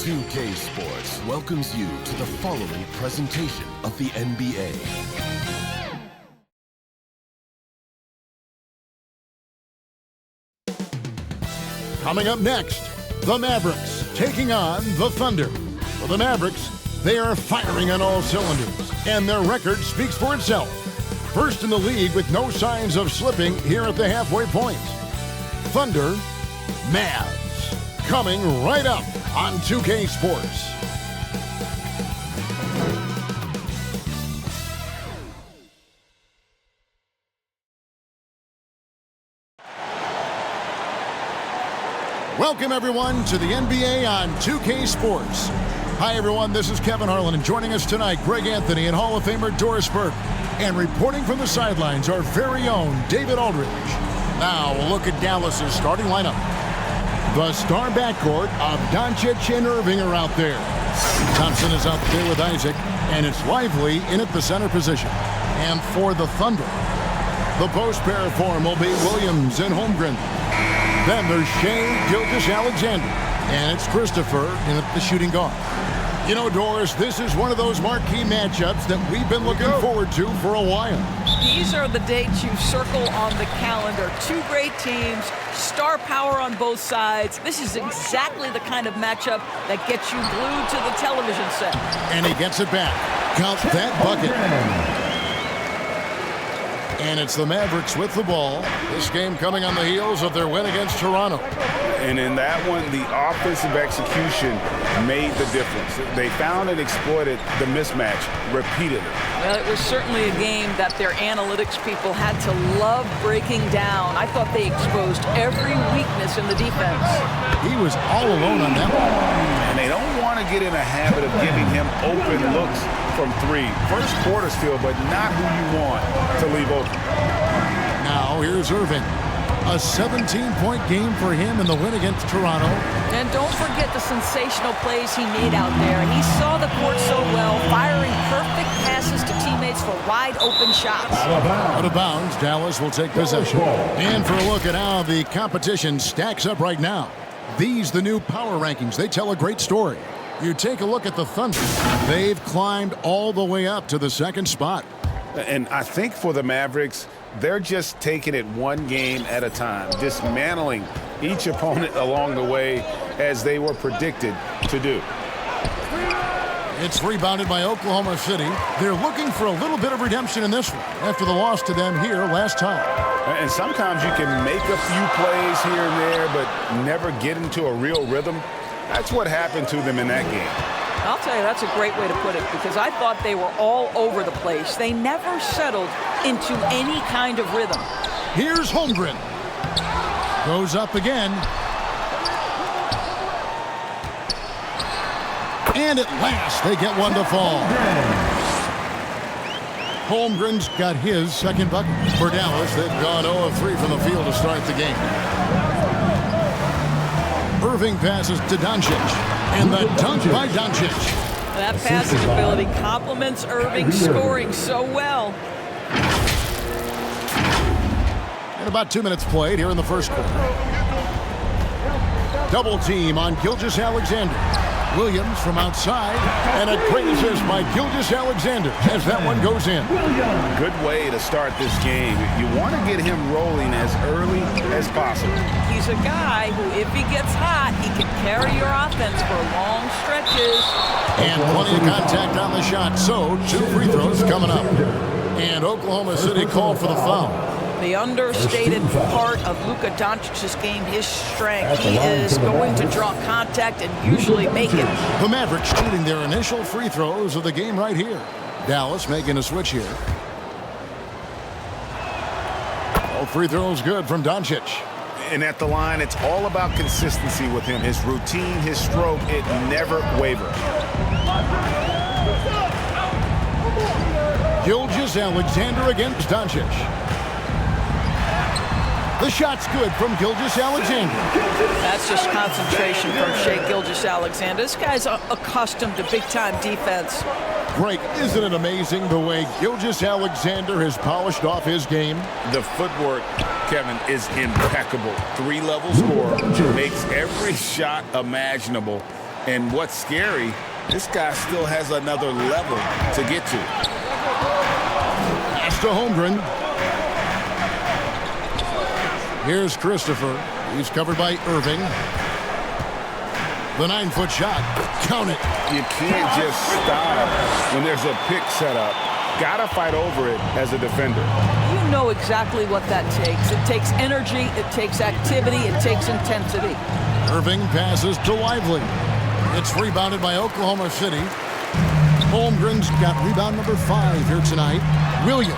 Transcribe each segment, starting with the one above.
2K Sports welcomes you to the following presentation of the NBA. Coming up next, the Mavericks taking on the Thunder. For the Mavericks, they are firing on all cylinders, and their record speaks for itself. First in the league with no signs of slipping here at the halfway point. Thunder, Mavs, coming right up on 2K Sports. Welcome, everyone, to the NBA on 2K Sports. Hi, everyone. This is Kevin Harlan, and joining us tonight, Greg Anthony and Hall of Famer Doris Burke. And reporting from the sidelines, our very own David Aldridge. Now, a look at Dallas's starting lineup. The star backcourt of Doncic and Irving are out there. Thompson is out there with Isaac, and it's Lively in at the center position. And for the Thunder, the post pair form will be Williams and Holmgren. Then there's Shea Gilgeous-Alexander, and it's Christopher in at the shooting guard. You know, Doris, this is one of those marquee matchups that we've been looking forward to for a while. These are the dates you circle on the calendar. Two great teams, star power on both sides. This is exactly the kind of matchup that gets you glued to the television set. And he gets it back. Count that bucket. And it's the Mavericks with the ball. This game coming on the heels of their win against Toronto. And in that one, the offensive execution made the difference. They found and exploited the mismatch repeatedly. Well, it was certainly a game that their analytics people had to love breaking down. I thought they exposed every weakness in the defense. He was all alone on that one. And they don't want to get in a habit of giving him open looks from three. First quarter's feel, but not who you want to leave open. Now here's Irving. A 17-point game for him in the win against Toronto. And don't forget the sensational plays he made out there. He saw the court so well, firing perfect passes to teammates for wide-open shots. Out of bounds, Dallas will take possession. And for a look at how the competition stacks up right now. These, the new power rankings, they tell a great story. You take a look at the Thunder. They've climbed all the way up to the second spot. And I think for the Mavericks, they're just taking it one game at a time, dismantling each opponent along the way as they were predicted to do. It's rebounded by Oklahoma City. They're looking for a little bit of redemption in this one after the loss to them here last time. And sometimes you can make a few plays here and there, but never get into a real rhythm. That's what happened to them in that game. I'll tell you, that's a great way to put it, because I thought they were all over the place. They never settled into any kind of rhythm. Here's Holmgren. Goes up again. And at last, they get one to fall. Holmgren's got his second bucket. For Dallas, they've gone 0 of 3 from the field to start the game. Irving passes to Doncic. And the dunk by Doncic. That passing ability complements Irving scoring so well. And about 2 minutes played here in the first quarter. Double team on Gilgeous-Alexander. Williams from outside, and a great assist by Gilgeous-Alexander as that one goes in. Good way to start this game. You want to get him rolling as early as possible. He's a guy who, if he gets hot, he can carry your offense for long stretches. And plenty of contact on the shot, so 2 free throws coming up. And Oklahoma City called for the foul. The understated part of Luka Doncic's game, his strength. He is going to draw contact and usually make it. The Mavericks shooting their initial free throws of the game right here. Dallas making a switch here. All free throws good from Doncic. And at the line, it's all about consistency with him. His routine, his stroke, it never wavers. Gilgeous-Alexander against Doncic. The shot's good from Gilgeous-Alexander. That's just concentration from Shea Gilgeous-Alexander. This guy's accustomed to big-time defense. Greg, isn't it amazing the way Gilgeous-Alexander has polished off his game? The footwork, Kevin, is impeccable. 3-level scorer, makes every shot imaginable. And what's scary, this guy still has another level to get to. Pass to Holmgren. Here's Christopher. He's covered by Irving. The 9-foot shot. Count it. You can't just stop when there's a pick set up. Gotta fight over it as a defender. You know exactly what that takes. It takes energy, it takes activity, it takes intensity. Irving passes to Lively. It's rebounded by Oklahoma City. Holmgren's got rebound number 5 here tonight. Williams.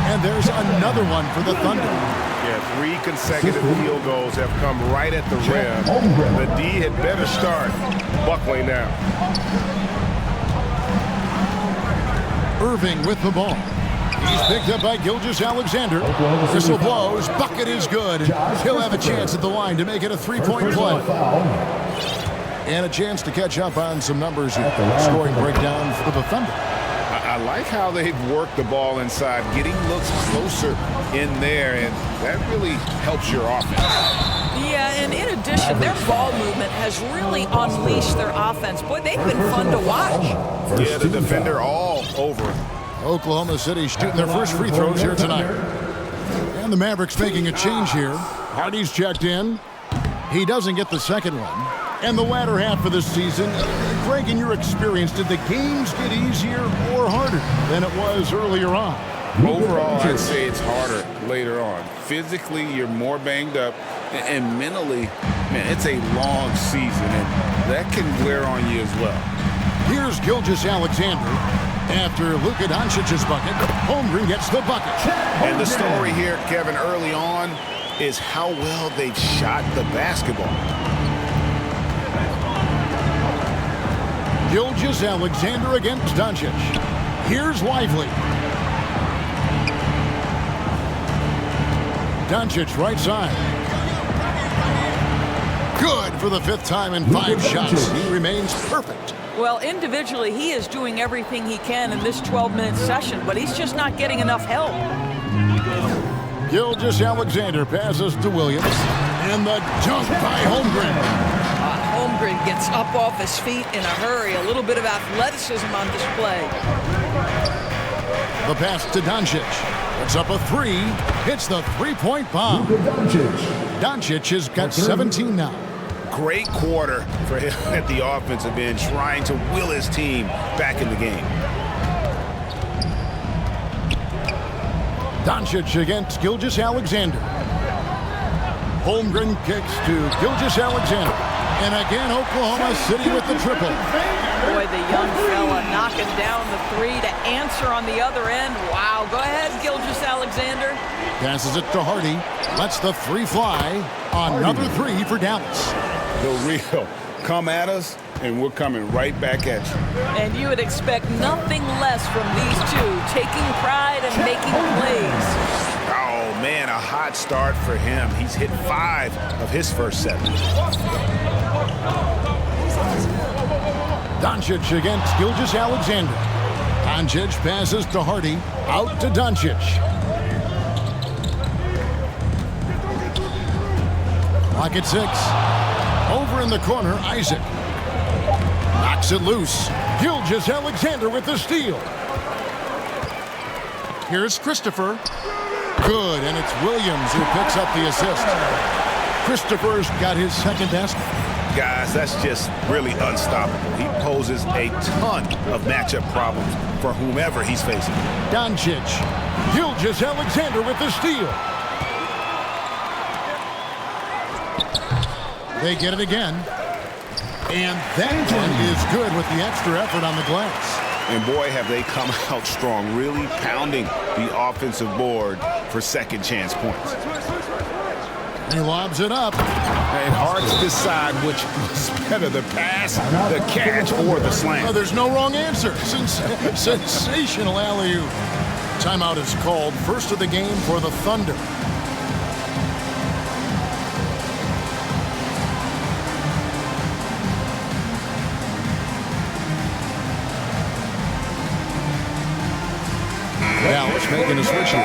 And there's another one for the Thunder. Yeah, 3 consecutive field goals have come right at the rim. The D had better start buckling now. Irving with the ball. He's picked up by Gilgeous-Alexander. Whistle blows. Bucket is good. He'll have a chance at the line to make it a 3-point play. And a chance to catch up on some numbers here. Scoring breakdown for the Thunder. I like how they've worked the ball inside, getting looks closer in there, and that really helps your offense. Yeah, and in addition, their ball movement has really unleashed their offense. Boy, they've been fun to watch. Yeah, the defender all over it. Oklahoma City shooting their first free throws here tonight. And the Mavericks making a change here. Hardy's checked in. He doesn't get the second one. And the latter half of the season, Greg, in your experience, did the games get easier or harder than it was earlier on? Overall, I'd say it's harder later on. Physically, you're more banged up, and mentally, man, it's a long season, and that can wear on you as well. Here's Gilgeous-Alexander. After Luka Doncic's bucket, Holmgren gets the bucket. And the story here, Kevin, early on is how well they've shot the basketball. Gilgeous-Alexander against Doncic. Here's Lively. Doncic right side. Good for the 5th time in 5 shots. He remains perfect. Well, individually, he is doing everything he can in this 12-minute session, but he's just not getting enough help. Gilgeous-Alexander passes to Williams. And the dunk by Holmgren. Holmgren gets up off his feet in a hurry. A little bit of athleticism on display. The pass to Doncic. It's up a 3. Hits the 3-point bomb. Doncic has got 17 now. Great quarter for him at the offensive end, trying to will his team back in the game. Doncic against Gilgeous-Alexander. Holmgren kicks to Gilgeous-Alexander. And again, Oklahoma City with the triple. Boy, the young fella knocking down the 3 to answer on the other end. Wow, go ahead, Gilgeous-Alexander. Passes it to Hardy. Lets the 3 fly. Another 3 for Dallas. The real come at us, and we're coming right back at you. And you would expect nothing less from these two, taking pride and making plays. Oh, man, a hot start for him. He's hit 5 of his first 7. Doncic against Gilgeous-Alexander. Doncic passes to Hardy. Out to Doncic. Clock at 6. Over in the corner, Isaac. Knocks it loose. Gilgeous-Alexander with the steal. Here's Christopher. Good, and it's Williams who picks up the assist. Christopher's got his second basket. Guys, that's just really unstoppable. He poses a ton of matchup problems for whomever he's facing. Doncic. Gilgeous-Alexander with the steal. They get it again. And that one is good with the extra effort on the glass. And boy, have they come out strong, really pounding the offensive board for second chance points. He lobs it up. And hard to decide which is better, the pass, the catch, or the slam. Oh, there's no wrong answer. Sensational alley-oop. Timeout is called. First of the game for the Thunder. Dallas making a switch here.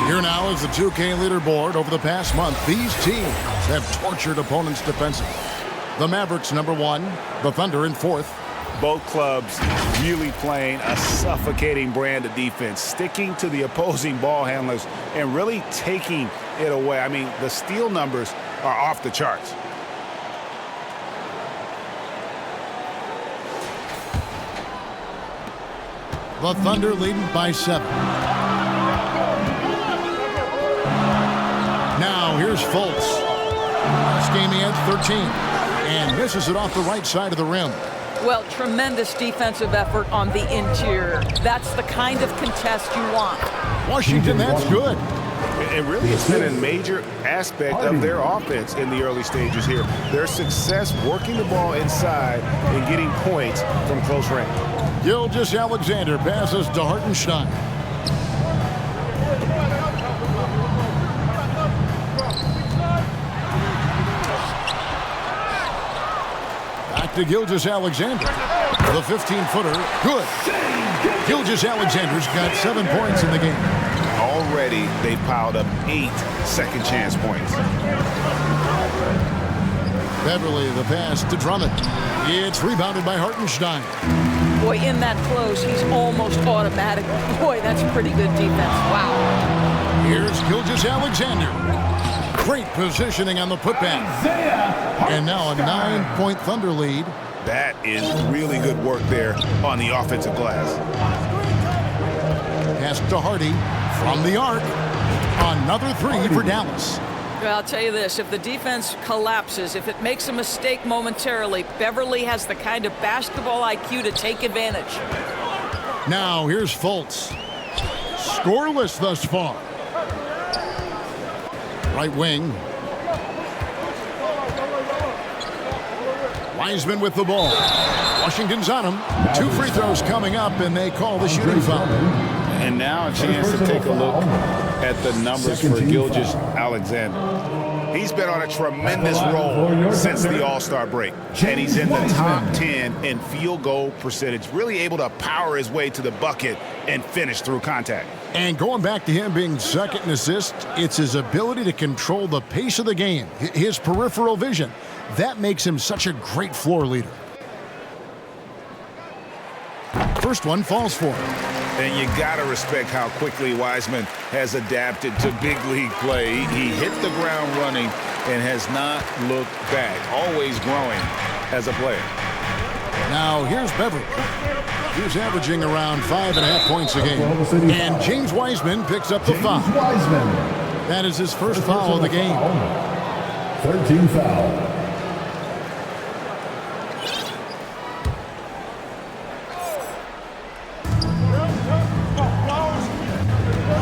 Here now is the 2K leaderboard. Over the past month, these teams have tortured opponents defensively. The Mavericks #1, the Thunder in 4th. Both clubs really playing a suffocating brand of defense, sticking to the opposing ball handlers and really taking it away. I mean, the steal numbers are off the charts. The Thunder leading by 7. Now here's Fultz. Last game he had 13 and misses it off the right side of the rim. Well, tremendous defensive effort on the interior. That's the kind of contest you want. Washington, that's good. It really has been a major aspect of their offense in the early stages here. Their success working the ball inside and getting points from close range. Gilgeous-Alexander passes to Hartenstein. Back to Gilgeous-Alexander. The 15-footer, good. Gilgeous-Alexander's got 7 points in the game. Already, they've piled up 8 second-chance points. Beverly, the pass to Drummond. It's rebounded by Hartenstein. Boy, in that close, he's almost automatic. Boy, that's pretty good defense. Wow. Here's Gilgeous-Alexander. Great positioning on the putback. And now a 9-point Thunder lead. That is really good work there on the offensive glass. Pass to Hardy from the arc. Another 3 for Dallas. Well, I'll tell you this, if the defense collapses, if it makes a mistake momentarily, Beverly has the kind of basketball IQ to take advantage. Now here's Fultz. Scoreless thus far. Right wing. Wiseman with the ball. Washington's on him. 2 free throws coming up, and they call the shooting foul. And now a chance to take a look at the numbers for Gilgeous-Alexander. He's been on a tremendous roll since the All-Star break. And he's in the top 10 in field goal percentage, really able to power his way to the bucket and finish through contact. And going back to him being second in assists, it's his ability to control the pace of the game, his peripheral vision. That makes him such a great floor leader. First one falls for him. And you got to respect how quickly Wiseman has adapted to big league play. He hit the ground running and has not looked back, always growing as a player. Now here's Beverly. He's averaging around 5.5 points a game. And James Wiseman picks up the foul. That is his first foul of the game. 13 foul.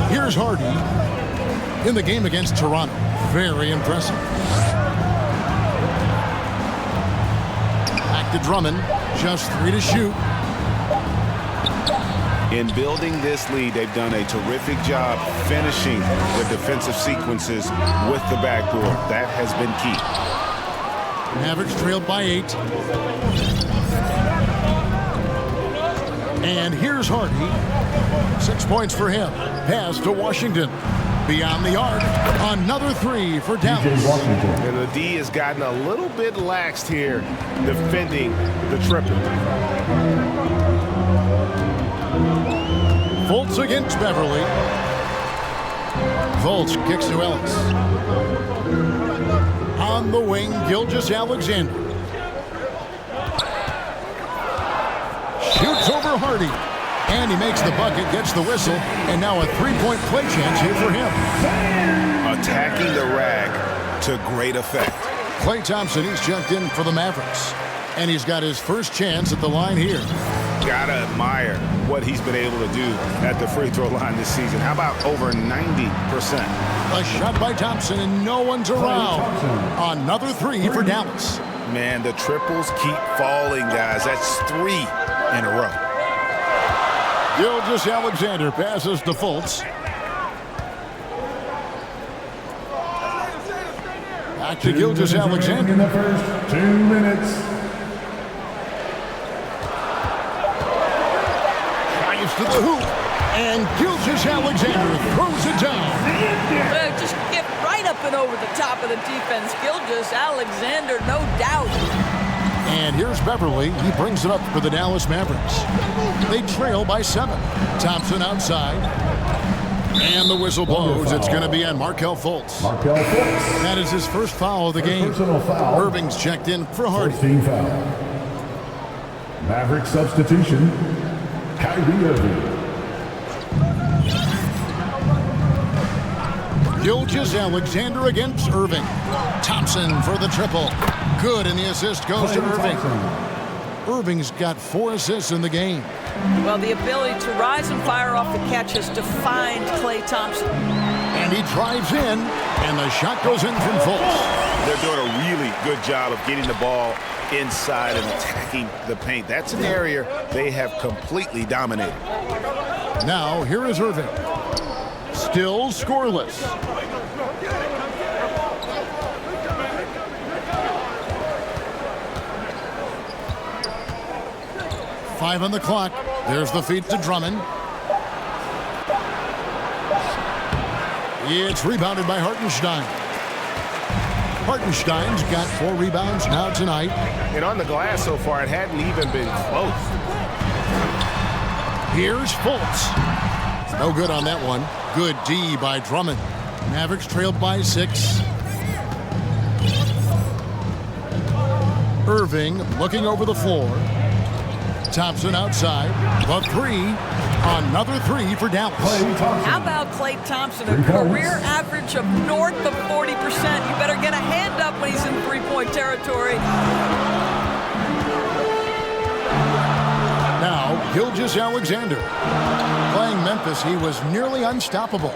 Here's Hardy in the game against Toronto. Very impressive. Back to Drummond. Just 3 to shoot. In building this lead, they've done a terrific job finishing the defensive sequences with the backboard. That has been key. Mavericks trailed by 8. And here's Hardy. 6 points for him. Pass to Washington. Beyond the arc. Another 3 for Dallas. And the D has gotten a little bit laxed here, defending the triple. Fultz against Beverly. Fultz kicks to Ellis. On the wing, Gilgeous-Alexander. Shoots over Hardy. And he makes the bucket, gets the whistle, and now a 3-point play chance here for him. Attacking the rack to great effect. Klay Thompson, he's checked in for the Mavericks. And he's got his first chance at the line here. Gotta admire what he's been able to do at the free throw line this season. How about over 90%? A shot by Thompson, and no one's around. Another 3 for Dallas. Man, the triples keep falling, guys. That's 3 in a row. Gilgeous-Alexander passes to Fultz. Back to Gilgeous-Alexander. In the first 2 minutes. Drives to the hoop. And Gilgeous-Alexander throws it down. Just get right up and over the top of the defense. Gilgeous-Alexander, no doubt. And here's Beverly. He brings it up for the Dallas Mavericks. They trail by 7. Thompson outside. And the whistle blows. It's going to be on Markelle Fultz. That is his first foul of the game. Irving's checked in for Hardy. Maverick substitution, Kyrie Irving. Gilgeous-Alexander against Irving. Thompson for the triple. Good, and the assist goes to Irving. Irving's got 4 assists in the game. Well, the ability to rise and fire off the catch has defined Klay Thompson. And he drives in, and the shot goes in from Fultz. They're doing a really good job of getting the ball inside and attacking the paint. That's an area they have completely dominated. Now, here is Irving. Still scoreless. Five on the clock. There's the feed to Drummond. It's rebounded by Hartenstein. Hartenstein's got 4 rebounds now tonight. And on the glass so far, it hadn't even been close. Here's Fultz. No good on that one. Good D by Drummond. Mavericks trailed by 6. Irving looking over the floor. Thompson outside. The 3. Another 3 for Dallas. How about Klay Thompson? A career average of north of 40%. You better get a hand up when he's in three-point territory. Now, Gilgeous-Alexander. Playing Memphis, he was nearly unstoppable.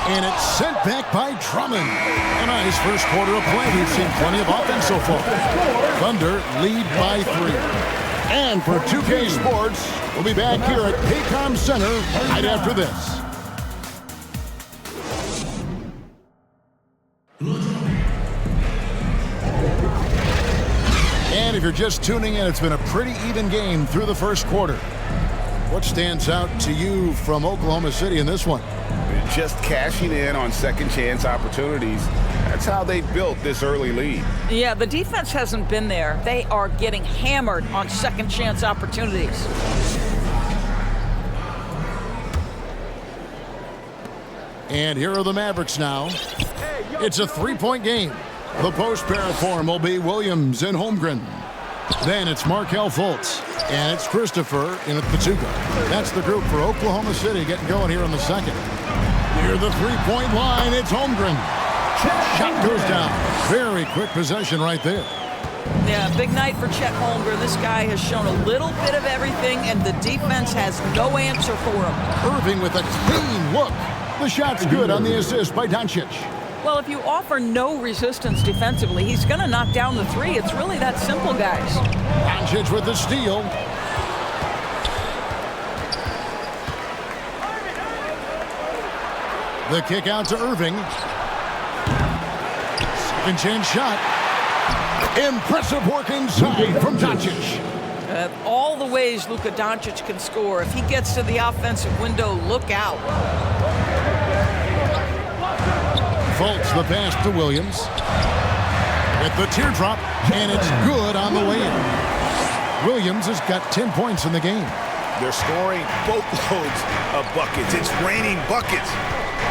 And it's sent back by Drummond. A nice first quarter of play. We've seen plenty of offense so far. Thunder lead by 3. And for 2K Sports, we'll be back here at Paycom Center right after this. And if you're just tuning in, it's been a pretty even game through the first quarter. What stands out to you from Oklahoma City in this one? Just cashing in on second chance opportunities. That's how they built this early lead. Yeah, the defense hasn't been there. They are getting hammered on second chance opportunities. And here are the Mavericks now. It's a 3-point game. The post pair form will be Williams and Holmgren. Then it's Markelle Fultz. And it's Christopher in at the 2 guard. That's the group for Oklahoma City getting going here in the second. Near the 3-point line, it's Holmgren. Shot goes down. Very quick possession right there. Yeah, big night for Chet Holmgren. This guy has shown a little bit of everything, and the defense has no answer for him. Irving with a clean look. The shot's good on the assist by Doncic. Well, if you offer no resistance defensively, he's going to knock down the 3. It's really that simple, guys. Doncic with the steal. The kick out to Irving. Second chance shot. Impressive work inside from Doncic. All the ways Luka Doncic can score. If he gets to the offensive window, look out. Fultz the pass to Williams. With the teardrop, and it's good on the way in. Williams has got 10 points in the game. They're scoring boatloads of buckets. It's raining buckets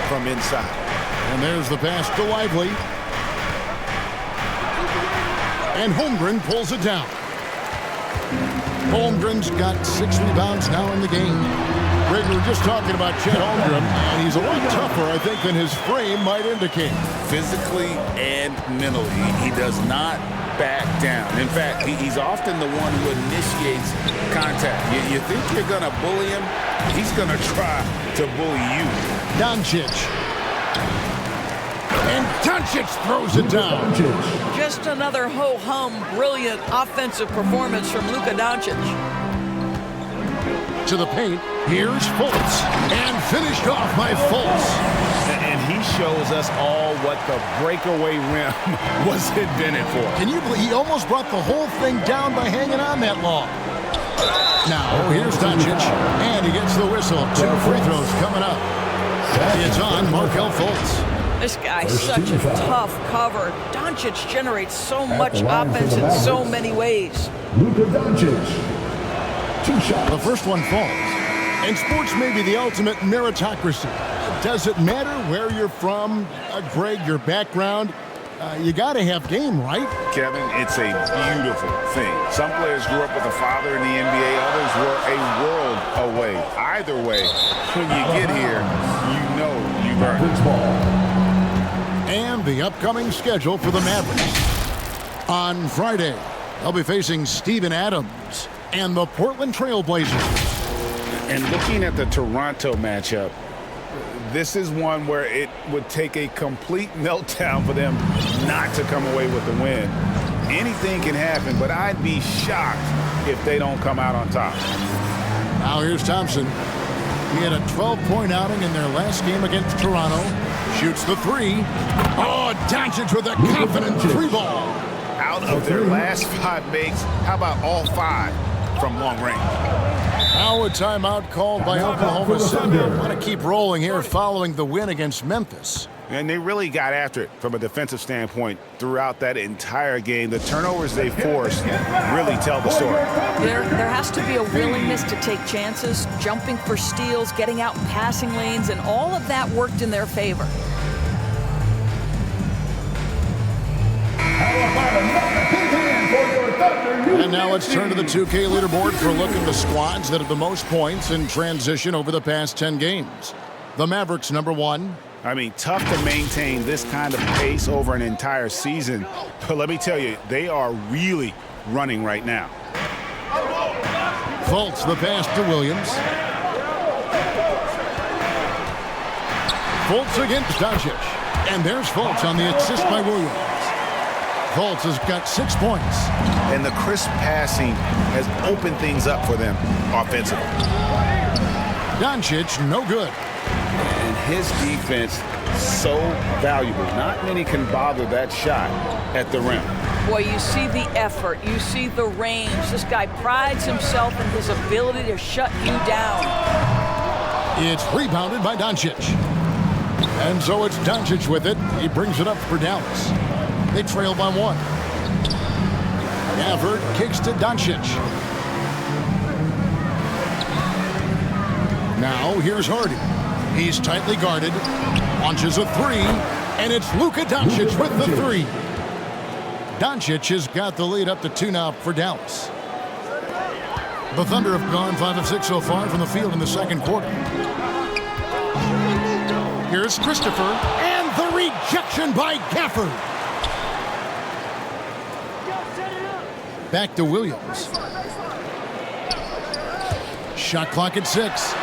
from inside. And there's the pass to Lively. And Holmgren pulls it down. Holmgren's got 6 rebounds now in the game. Greg, we were just talking about Chet Holmgren, and he's a lot tougher, I think, than his frame might indicate. Physically and mentally, he does not back down. In fact, he's often the one who initiates contact. You think you're going to bully him? He's going to try to bully you. Doncic. And Doncic throws it down. Just another ho-hum, brilliant offensive performance from Luka Doncic. To the paint, here's Fultz. And finished off by Fultz. And he shows us all what the breakaway rim was invented for. Can you believe he almost brought the whole thing down by hanging on that long? Now, here's Doncic. And he gets the whistle. 2 free throws coming up. It's on Markelle Fultz. This guy's such a tough cover. Doncic generates so much offense in so many ways. Luka Doncic. 2 shots. The first one falls. And sports may be the ultimate meritocracy. Does it matter where you're from, Greg, your background? You got to have game, right? Kevin, it's a beautiful thing. Some players grew up with a father in the NBA. Others were a world away. Either way, when you get here, you know you've earned it. And the upcoming schedule for the Mavericks. On Friday, they'll be facing Steven Adams and the Portland Trail Blazers. And looking at the Toronto matchup, this is one where it would take a complete meltdown for them not to come away with the win. Anything can happen, but I'd be shocked if they don't come out on top. Now here's Thompson. He had a 12-point outing in their last game against Toronto. Shoots the 3. Oh, Doncic with a confident 3-ball. Out of their last 5 makes, how about all 5 from long range? Now a timeout called by Oklahoma City. Want to keep rolling here following the win against Memphis. And they really got after it from a defensive standpoint throughout that entire game. The turnovers they forced really tell the story. There has to be a willingness to take chances, jumping for steals, getting out in passing lanes, and all of that worked in their favor. And now let's turn to the 2K leaderboard for a look at the squads that have the most points in transition over the past 10 games. The Mavericks, #1. I mean, tough to maintain this kind of pace over an entire season. But let me tell you, they are really running right now. Fultz the pass to Williams. Fultz against Doncic. And there's Fultz on the assist by Williams. Fultz has got 6 points. And the crisp passing has opened things up for them offensively. Doncic, no good. And his defense, so valuable. Not many can bother that shot at the rim. Boy, you see the effort. You see the range. This guy prides himself in his ability to shut you down. It's rebounded by Doncic. And so it's Doncic with it. He brings it up for Dallas. They trail by 1. Gafford kicks to Doncic. Now here's Hardy. He's tightly guarded. Launches a 3. And it's Luka Doncic with the 3. Doncic has got the lead up to 2 now for Dallas. The Thunder have gone 5 of 6 so far from the field in the second quarter. Here's Christopher. And the rejection by Gafford. Back to Williams. Shot clock at 6.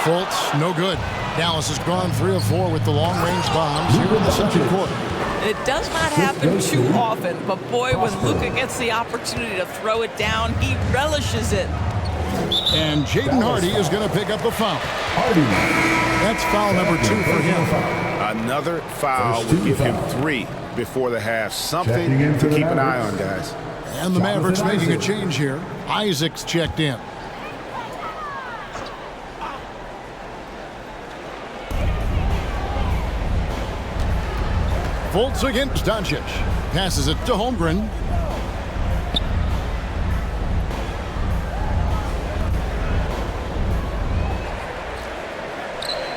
Fultz, no good. Dallas has gone 3 of 4 with the long-range bombs here in the second quarter. It does not happen too often, but boy, when Luka gets the opportunity to throw it down, he relishes it. And Jaden Hardy is going to pick up a foul. That's foul number 2 for him. Another foul would give him 3 before the half. Something to keep an eye on, guys. And the Mavericks making a change here. Isaac's checked in. Fultz against Doncic. Passes it to Holmgren.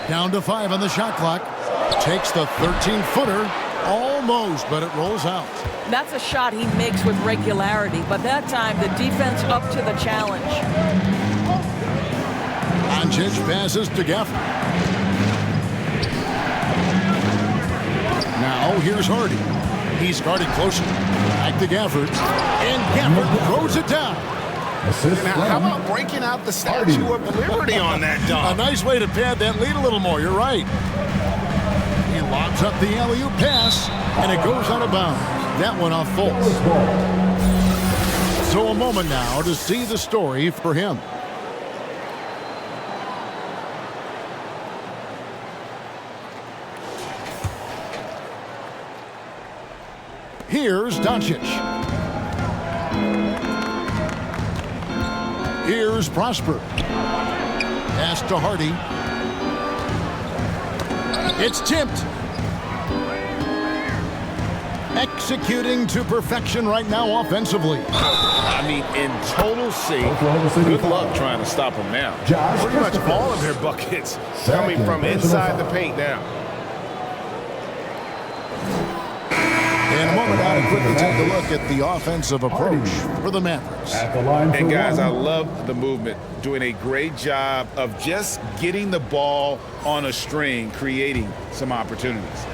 Down to 5 on the shot clock. Takes the 13-footer. Almost, but it rolls out. That's a shot he makes with regularity, but that time the defense up to the challenge. Doncic passes to Gafford. Now here's Hardy. He's guarded closer. Back to Gafford. And Gafford throws it down. Now, how about breaking out the Statue of Liberty on that dunk? A nice way to pad that lead a little more. You're right. He lobs up the alley-oop pass, and it goes out of bounds. That one off Fultz. So a moment now to see the story for him. Here's Doncic. Here's Prosper. Pass to Hardy. It's tipped. Executing to perfection right now offensively. I mean, in total sync. Good luck trying to stop them now. Pretty much all of their buckets coming from inside the paint now. In a moment, now to quickly take a look at the offensive approach for the Mavericks. And guys, I love the movement. Doing a great job of just getting the ball on a string, creating some opportunities.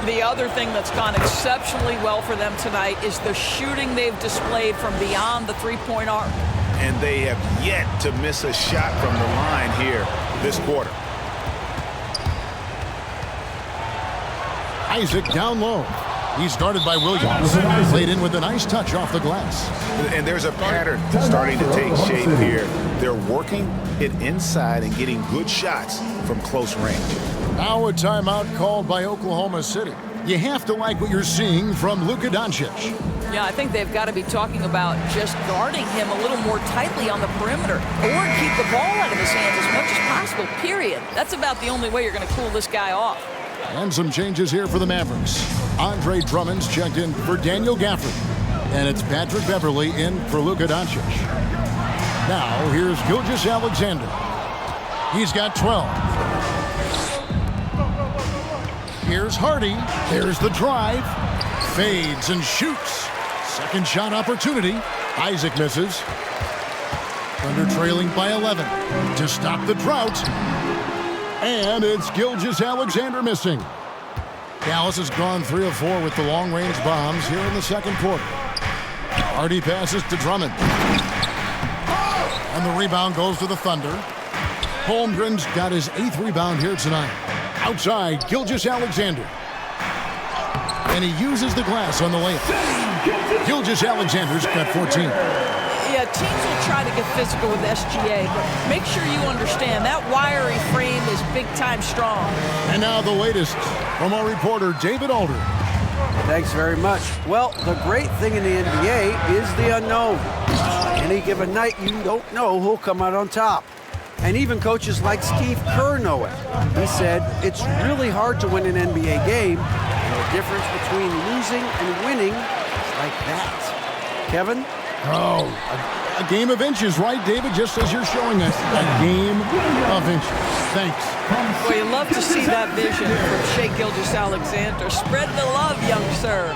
The other thing that's gone exceptionally well for them tonight is the shooting they've displayed from beyond the three-point arc. And they have yet to miss a shot from the line here this quarter. Isaac down low. He's guarded by Williams. Played in with a nice touch off the glass. And there's a pattern starting to take shape here. They're working it inside and getting good shots from close range. Now a timeout called by Oklahoma City. You have to like what you're seeing from Luka Doncic. Yeah, I think they've got to be talking about just guarding him a little more tightly on the perimeter or keep the ball out of his hands as much as possible, period. That's about the only way you're going to cool this guy off. And some changes here for the Mavericks. Andre Drummond's checked in for Daniel Gafford. And it's Patrick Beverley in for Luka Doncic. Now, here's Gilgeous-Alexander. He's got 12. Here's Hardy. There's the drive. Fades and shoots. Second shot opportunity. Isaac misses. Thunder trailing by 11 to stop the drought. And it's Gilgeous-Alexander missing. Dallas has gone 3 of 4 with the long-range bombs here in the second quarter. Hardy passes to Drummond. And the rebound goes to the Thunder. Holmgren's got his 8th rebound here tonight. Outside, Gilgeous-Alexander. And he uses the glass on the layup. Gilgeous-Alexander's got 14. Yeah, teams will try to get physical with SGA, but make sure you understand that wiry frame is big-time strong. And now the latest from our reporter, David Aldridge. Thanks very much. Well, the great thing in the NBA is the unknown. Any given night, you don't know who'll come out on top. And even coaches like Steve Kerr know it. He said, it's really hard to win an NBA game, and the difference between losing and winning is like that. Kevin? Oh, a game of inches, right, David? Just as you're showing us, a game of inches. Thanks. Well, you love to see that vision from Shai Gilgeous-Alexander. Spread the love, young sir.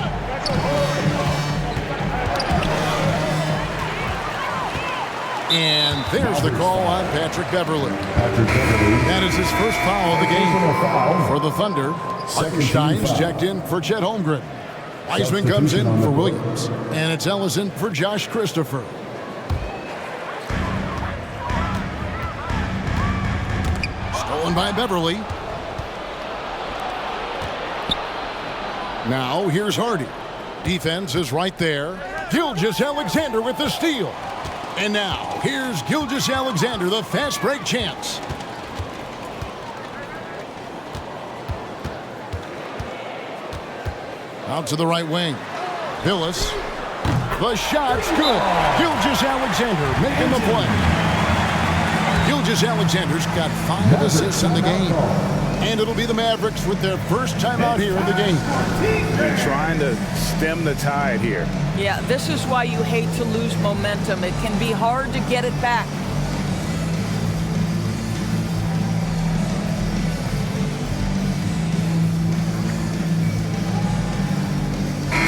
And there's the call on Patrick Beverley. That is his first foul of the game for the Thunder. Hartenstein's checked in for Chet Holmgren. Wiseman comes in for Williams. And it's Ellison for Josh Christopher. Stolen by Beverley. Now here's Hardy. Defense is right there. Gilgeous-Alexander with the steal. And now, here's Gilgeous-Alexander, the fast break chance. Out to the right wing. Hillis. The shot's good. Gilgeous-Alexander making the play. Gilgeous-Alexander's got 5 assists in the game. And it'll be the Mavericks with their first time out here in the game. They're trying to stem the tide here. Yeah, this is why you hate to lose momentum. It can be hard to get it back.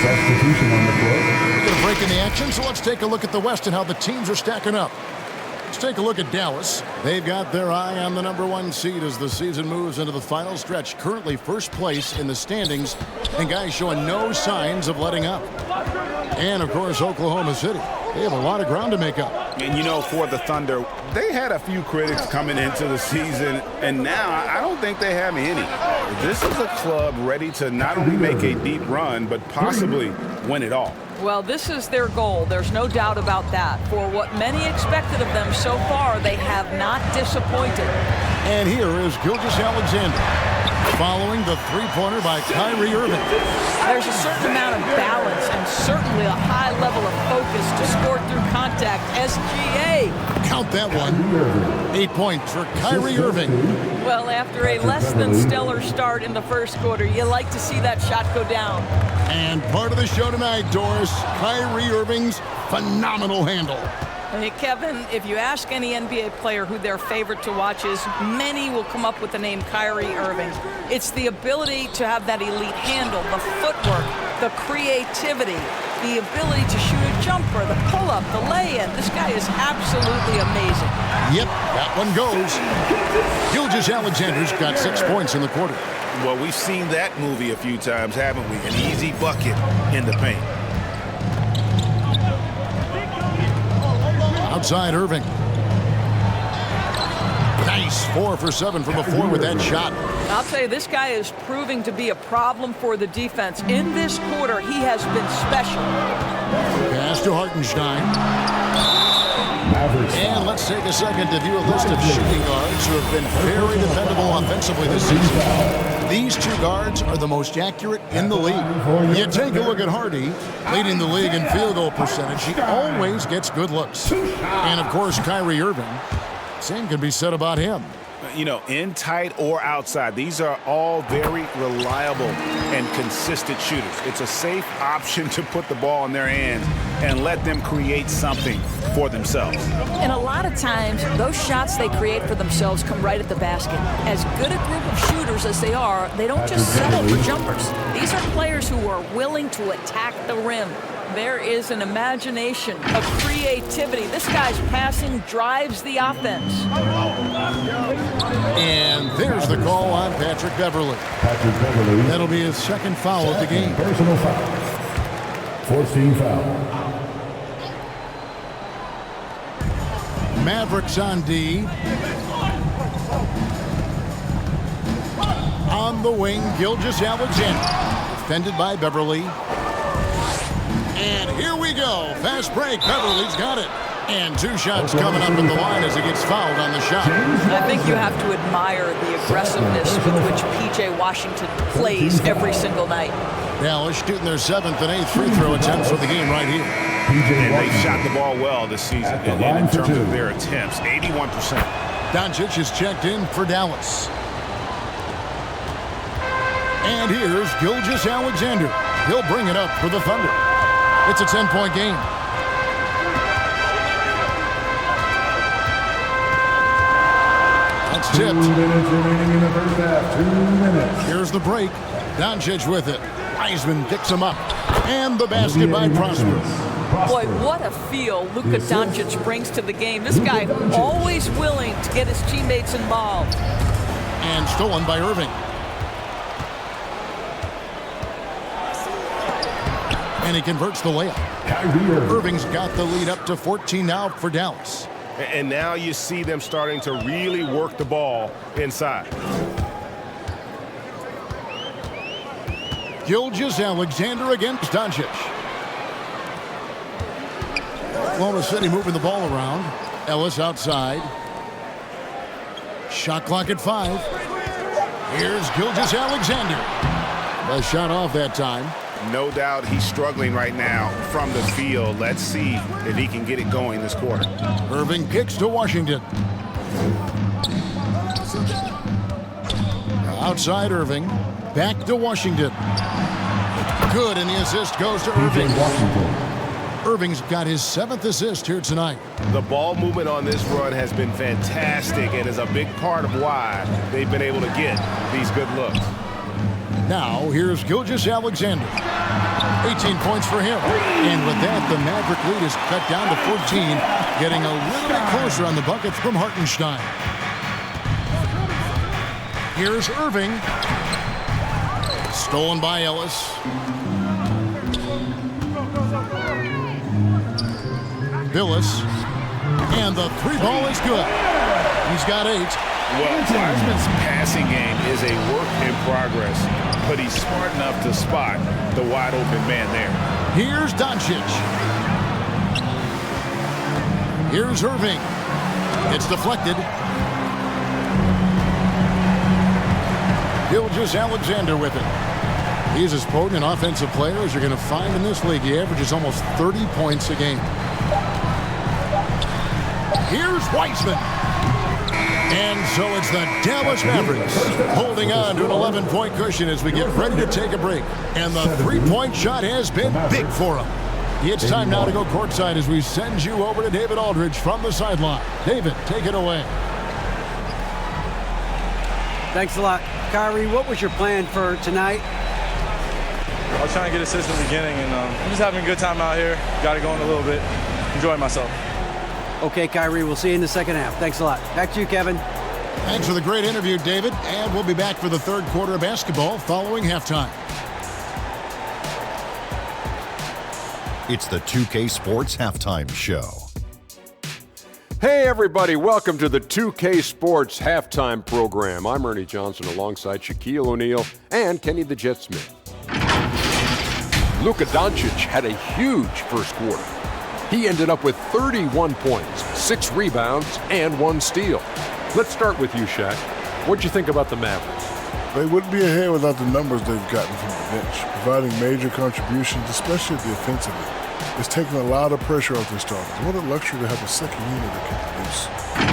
Substitution on the floor. We're going to break in the action, so let's take a look at the West and how the teams are stacking up. Let's take a look at Dallas. They've got their eye on the #1 seed as the season moves into the final stretch. Currently first place in the standings, and guys showing no signs of letting up. And, of course, Oklahoma City. They have a lot of ground to make up. And, you know, for the Thunder, they had a few critics coming into the season, and now I don't think they have any. This is a club ready to not only make a deep run, but possibly win it all. Well, this is their goal. There's no doubt about that. For what many expected of them so far, they have not disappointed. And here is Gilgeous-Alexander. Following the three-pointer by Kyrie Irving. There's a certain amount of balance and certainly a high level of focus to score through contact. SGA. Count that one. 8 points for Kyrie Irving. Well, after a less than stellar start in the first quarter, you like to see that shot go down. And part of the show tonight, Doris, Kyrie Irving's phenomenal handle. Hey, Kevin, if you ask any NBA player who their favorite to watch is, many will come up with the name Kyrie Irving. It's the ability to have that elite handle, the footwork, the creativity, the ability to shoot a jumper, the pull-up, the lay-in. This guy is absolutely amazing. Yep, that one goes. Gilgeous-Alexander's got 6 points in the quarter. Well, we've seen that movie a few times, haven't we? An easy bucket in the paint. Outside Irving. Nice 4 for 7 from the floor with that shot. I'll tell you, this guy is proving to be a problem for the defense. In this quarter, he has been special. Pass to Hartenstein. And let's take a second to view a list of shooting guards who have been very dependable offensively this season. These two guards are the most accurate in the league. You take a look at Hardy, leading the league in field goal percentage. He always gets good looks. And, of course, Kyrie Irving. Same can be said about him. You know, in tight or outside, these are all very reliable and consistent shooters. It's a safe option to put the ball in their hands and let them create something for themselves. And a lot of times, those shots they create for themselves come right at the basket. As good a group of shooters as they are, they don't just settle for jumpers. These are players who are willing to attack the rim. There is an imagination, a creativity. This guy's passing drives the offense. And there's the call on Patrick Beverley. That'll be his second foul of the game. Personal foul. 14 foul. Mavericks on D. On the wing, Gilgeous-Alexander. Defended by Beverley. And here we go. Fast break. Beverley's got it. And 2 shots coming up at the line as he gets fouled on the shot. I think you have to admire the aggressiveness with which P.J. Washington plays every single night. Dallas shooting their 7th and 8th free throw attempts for the game right here. And they shot the ball well this season in terms of their attempts, 81%. Doncic is checked in for Dallas. And here's Gilgeous-Alexander. He'll bring it up for the Thunder. It's a 10-point game. That's tipped. 2 minutes remaining in the first half. 2 minutes. Here's the break. Doncic with it. Wiseman picks him up. And the basket by Prosper. Boy, what a feel Luka Doncic brings to the game. This guy always willing to get his teammates involved. And stolen by Irving. And he converts the layup. Irving's got the lead up to 14 now for Dallas. And now you see them starting to really work the ball inside. Gilgeous-Alexander against Doncic. Oklahoma City moving the ball around. Ellis outside. Shot clock at 5. Here's Gilgeous-Alexander. The shot off that time. No doubt he's struggling right now from the field. Let's see if he can get it going this quarter. Irving kicks to Washington. Outside Irving. Back to Washington. Good, and the assist goes to Irving. Irving's got his 7th assist here tonight. The ball movement on this run has been fantastic and is a big part of why they've been able to get these good looks. Now, here's Gilgeous-Alexander. 18 points for him. And with that, the Maverick lead is cut down to 14, getting a little bit closer on the buckets from Hartenstein. Here's Irving. Stolen by Ellis. Billis. And the 3 ball is good. He's got 8. Well, Wiseman's passing game is a work in progress, but he's smart enough to spot the wide open man there. Here's Doncic. Here's Irving. It's deflected. Gilgeous-Alexander with it. He's as potent an offensive player as you're going to find in this league. He averages almost 30 points a game. Here's Wiseman. And so it's the Dallas Mavericks holding on to an 11-point cushion as we get ready to take a break. And the three-point shot has been big for him. It's time now to go courtside as we send you over to David Aldridge from the sideline. David, take it away. Thanks a lot. Kyrie, what was your plan for tonight? I was trying to get assists in the beginning, and I'm just having a good time out here. Got it going a little bit. Enjoying myself. Okay, Kyrie, we'll see you in the second half. Thanks a lot. Back to you, Kevin. Thanks for the great interview, David. And we'll be back for the third quarter of basketball following halftime. It's the 2K Sports Halftime Show. Hey everybody, welcome to the 2K Sports Halftime Program. I'm Ernie Johnson alongside Shaquille O'Neal and Kenny the Jet Smith. Luka Doncic had a huge first quarter. He ended up with 31 points, 6 rebounds, and 1 steal. Let's start with you, Shaq. What'd you think about the Mavericks? They wouldn't be ahead without the numbers they've gotten from the bench, providing major contributions, especially defensively. It's taking a lot of pressure off their starters. What a luxury to have a second unit that can produce.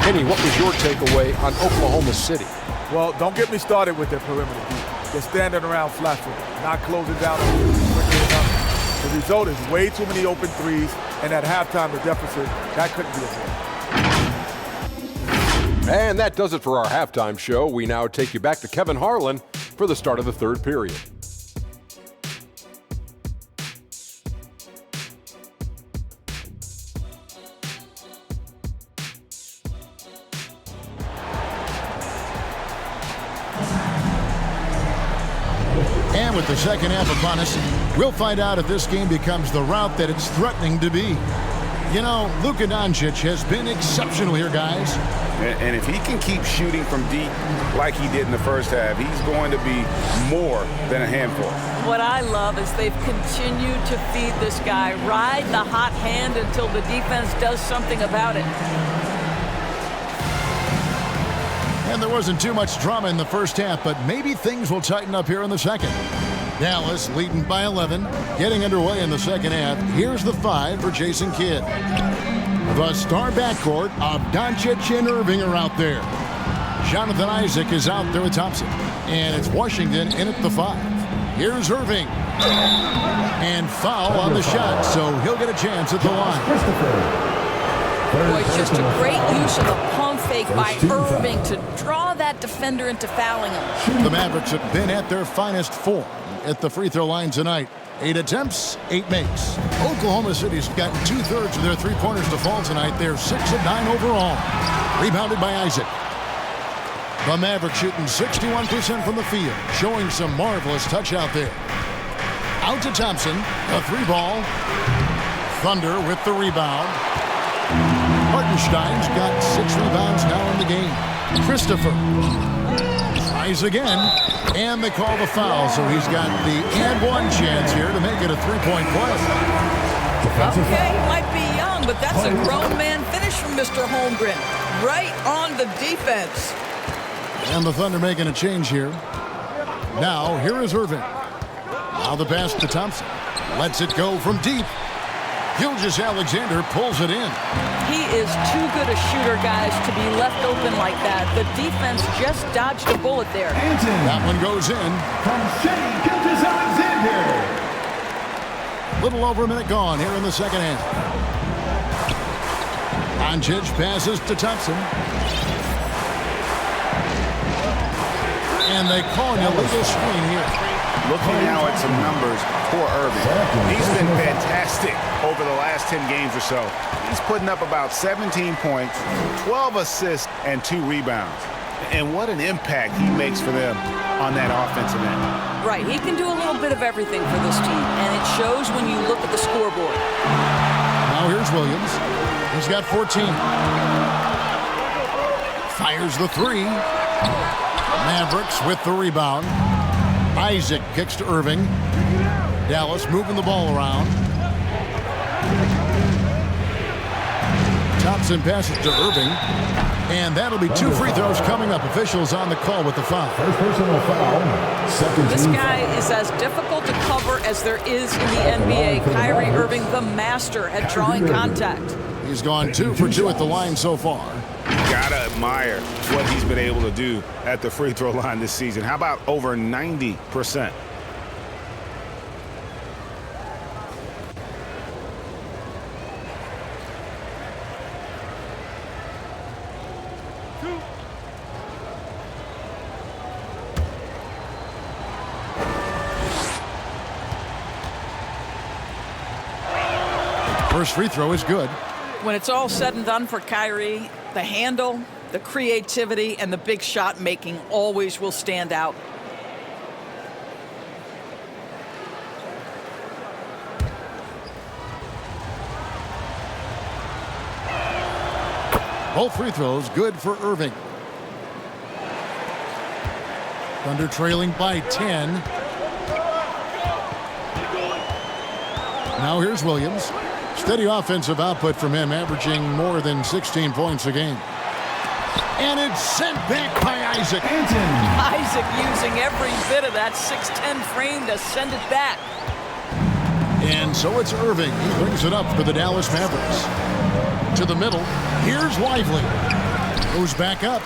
Kenny, what was your takeaway on Oklahoma City? Well, don't get me started with their perimeter defense. They're standing around flat-footed, not closing down on you quickly enough. The result is way too many open threes, and at halftime, the deficit, that couldn't be avoided. And that does it for our halftime show. We now take you back to Kevin Harlan for the start of the third period. And with the second half upon us, we'll find out if this game becomes the route that it's threatening to be. You know, Luka Doncic has been exceptional here, guys. And if he can keep shooting from deep like he did in the first half, he's going to be more than a handful. What I love is they've continued to feed this guy, ride the hot hand until the defense does something about it. And there wasn't too much drama in the first half, but maybe things will tighten up here in the second. Dallas leading by 11, getting underway in the second half. Here's the 5 for Jason Kidd. The star backcourt of Doncic and Irving are out there. Jonathan Isaac is out there with Thompson. And it's Washington in at the 5. Here's Irving. And foul on the shot, so he'll get a chance at the line. Boy, just a great use of the pump fake by Irving to draw that defender into fouling him. The Mavericks have been at their finest form at the free throw line tonight. 8 attempts, 8 makes. Oklahoma City's gotten 2/3 of their three-pointers to fall tonight. They're 6 of 9 overall. Rebounded by Isaac. The Mavericks shooting 61% from the field, showing some marvelous touch out there. Out to Thompson, a 3-ball. Thunder with the rebound. Hartenstein's got 6 rebounds now in the game. Christopher tries again, and they call the foul, so he's got the and-one chance here to make it a 3-point play. Okay, he might be young, but that's a grown man finish from Mr. Holmgren. Right on the defense. And the Thunder making a change here. Now, here is Irving. Now the pass to Thompson. Lets it go from deep. Gilgeous-Alexander pulls it in. He is too good a shooter, guys, to be left open like that. The defense just dodged a bullet there. That one goes in. From Shea Gilgeous-Alexander. Little over a minute gone here in the second half. Doncic passes to Thompson. And they call an illegal screen here. Looking now at some numbers for Irving. He's been fantastic over the last 10 games or so. He's putting up about 17 points, 12 assists, and 2 rebounds. And what an impact he makes for them on that offensive end. Right, he can do a little bit of everything for this team, and it shows when you look at the scoreboard. Now here's Williams. He's got 14. Fires the 3. Mavericks with the rebound. Isaac kicks to Irving. Dallas moving the ball around. Thompson passes to Irving. And that'll be 2 free throws coming up. Officials on the call with the foul. First personal foul. Second This team guy foul. is as difficult to cover as there is in the NBA. Kyrie Irving, the master at drawing contact. He's gone 2 for 2 at the line so far. Gotta admire what he's been able to do at the free throw line this season. How about over 90%? First free throw is good. When it's all said and done for Kyrie, the handle, the creativity, and the big shot making always will stand out. Both free throws good for Irving. Thunder trailing by 10. Now here's Williams. Steady offensive output from him, averaging more than 16 points a game. And it's sent back by Isaac. Isaac using every bit of that 6'10 frame to send it back. And so it's Irving. He brings it up for the Dallas Mavericks. To the middle. Here's Lively. Goes back up.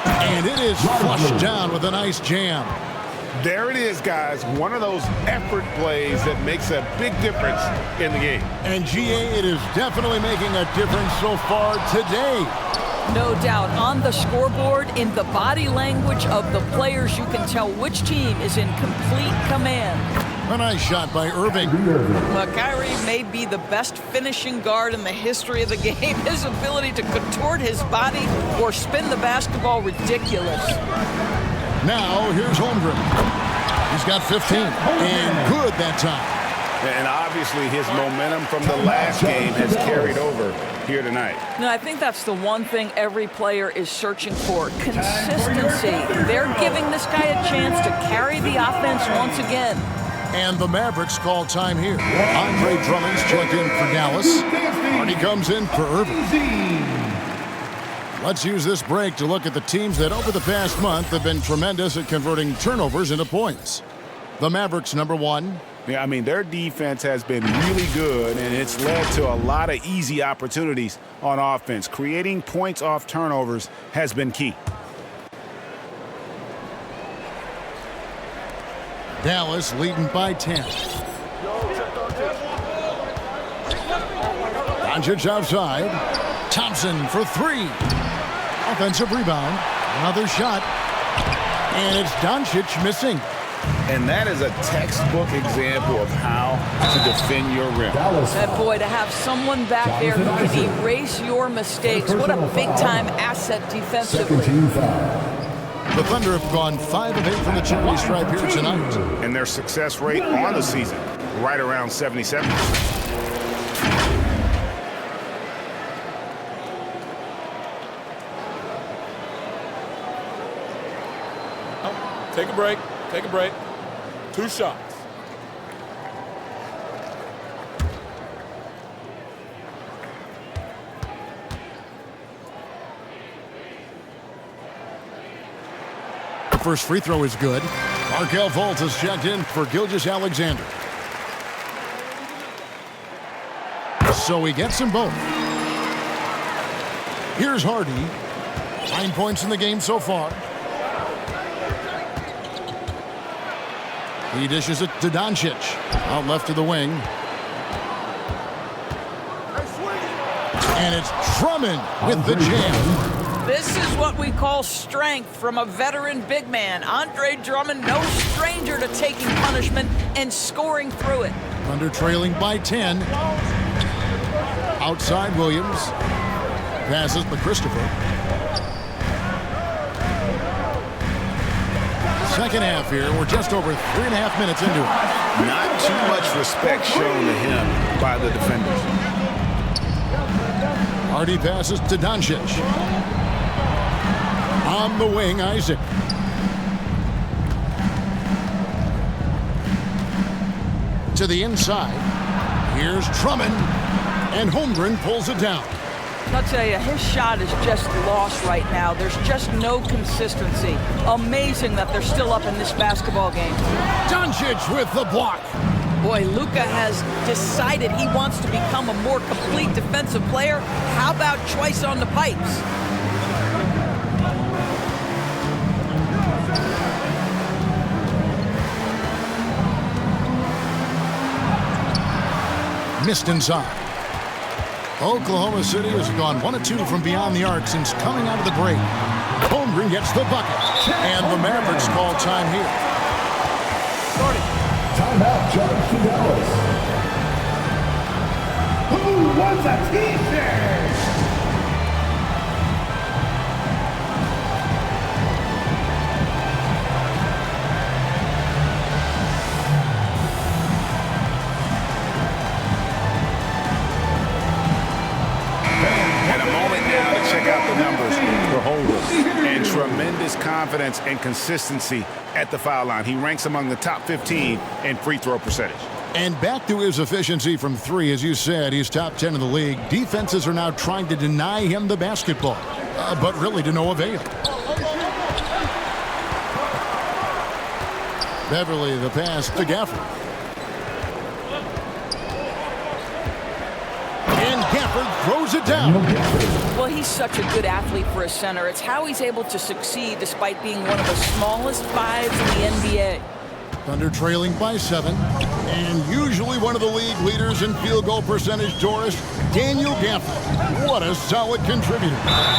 And it is flushed down with a nice jam. There it is, guys. One of those effort plays that makes a big difference in the game. And GA, it is definitely making a difference so far today. No doubt. On the scoreboard, in the body language of the players, you can tell which team is in complete command. A nice shot by Irving. Well, Kyrie may be the best finishing guard in the history of the game. His ability to contort his body or spin the basketball, ridiculous. Now, here's Holmgren. He's got 15, and good that time. And obviously his momentum from the last game has carried over here tonight. No, I think that's the one thing every player is searching for, consistency. They're giving this guy a chance to carry the offense once again. And the Mavericks call time here. Andre Drummond's checked in for Dallas. Hardy comes in for Irving. Let's use this break to look at the teams that over the past month have been tremendous at converting turnovers into points. The Mavericks, number 1. Yeah, I mean, their defense has been really good, and it's led to a lot of easy opportunities on offense. Creating points off turnovers has been key. Dallas leading by 10. Doncic outside. Thompson for 3. Offensive rebound. Another shot. And it's Doncic missing. And that is a textbook example of how to defend your rim. That boy, to have someone back there who can erase your mistakes. What a big-time asset defensively. The Thunder have gone 5 of 8 from the charity stripe here tonight. And their success rate on the season, right around 77%. Take a break. Take a break. 2 shots. The first free throw is good. Markelle Fultz is checked in for Gilgeous-Alexander. So he gets them both. Here's Hardy. 9 points in the game so far. He dishes it to Doncic. Out left to the wing. And it's Drummond with the jam. This is what we call strength from a veteran big man. Andre Drummond, no stranger to taking punishment and scoring through it. Thunder trailing by 10. Outside Williams. Passes to Christopher. Second half here. We're just over 3.5 minutes into it. Not too much respect shown to him by the defenders. Hardy passes to Doncic. On the wing, Isaac. To the inside. Here's Drummond. And Holmgren pulls it down. I'll tell you, his shot is just lost right now. There's just no consistency. Amazing that they're still up in this basketball game. Doncic with the block. Boy, Luka has decided he wants to become a more complete defensive player. How about choice on the pipes? Missed inside. Oklahoma City has gone 1 of 2 from beyond the arc since coming out of the break. Holmgren gets the bucket, and the Mavericks call time here. Timeout, John Dallas. Who wants a T-shirt? Out the numbers for Holmgren, and tremendous confidence and consistency at the foul line. He ranks among the top 15 in free throw percentage. And back to his efficiency from 3, as you said, he's top 10 in the league. Defenses are now trying to deny him the basketball, but really to no avail. Beverly, the pass to Gafford. And Gafford throws it down. Well, he's such a good athlete for a center. It's how he's able to succeed despite being one of the smallest 5s in the NBA. Thunder trailing by 7. And usually one of the league leaders in field goal percentage, Doris, Daniel Gafford. What a solid contributor.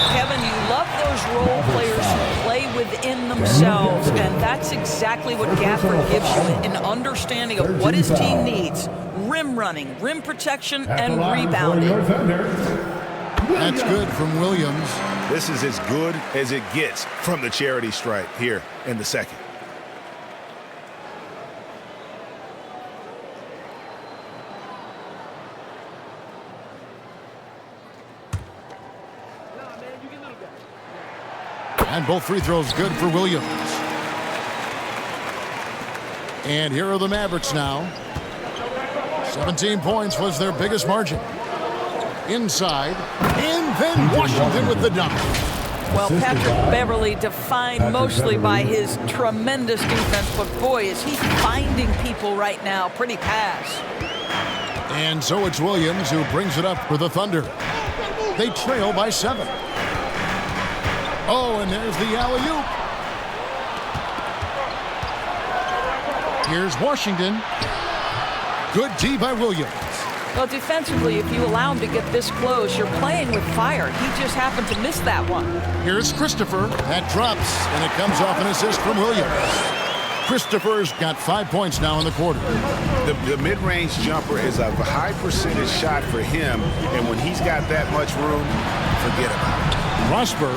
Kevin, you love those role players who play within themselves, and that's exactly what Gafford gives you, an understanding of what his team needs. Rim running, rim protection, and rebounding. That's good from Williams. This is as good as it gets from the charity stripe here in the second. And both free throws good for Williams. And here are the Mavericks now. 17 points was their biggest margin. Inside, and then Washington with the dunk. Well, Patrick Beverly defined mostly by his tremendous defense, but boy, is he finding people right now. Pretty pass. And so it's Williams who brings it up for the Thunder. They trail by 7. Oh, and there's the alley-oop. Here's Washington. Good D by Williams. Well, defensively, if you allow him to get this close, you're playing with fire. He just happened to miss that one. Here's Christopher. That drops, and it comes off an assist from Williams. Christopher's got 5 points now in the quarter. The mid-range jumper is a high percentage shot for him, and when he's got that much room, forget about it. Prosper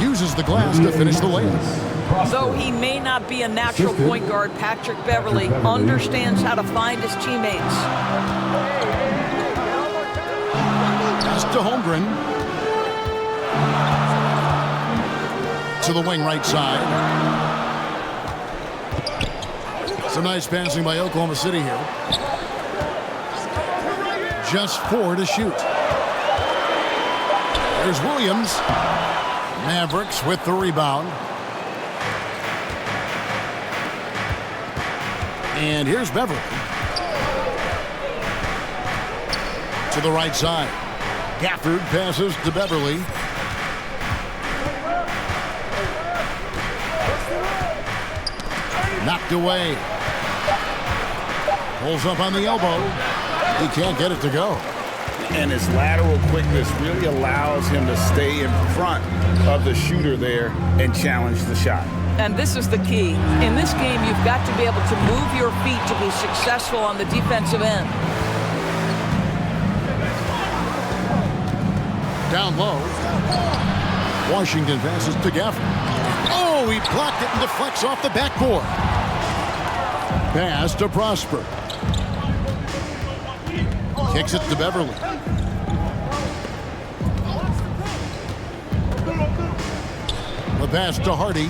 uses the glass to finish the layup. Though he may not be a natural point guard, Patrick Beverly understands how to find his teammates. Pass to Holmgren. To the wing right side. Some nice passing by Oklahoma City here. Just 4 to shoot. There's Williams. Mavericks with the rebound. And here's Beverly. To the right side. Gafford passes to Beverly. Knocked away. Pulls up on the elbow. He can't get it to go. And his lateral quickness really allows him to stay in front of the shooter there and challenge the shot. And this is the key. In this game, you've got to be able to move your feet to be successful on the defensive end. Down low. Washington passes to Gafford. Oh, he blocked it and deflects off the backboard. Pass to Prosper. Kicks it to Beverly. The pass to Hardy.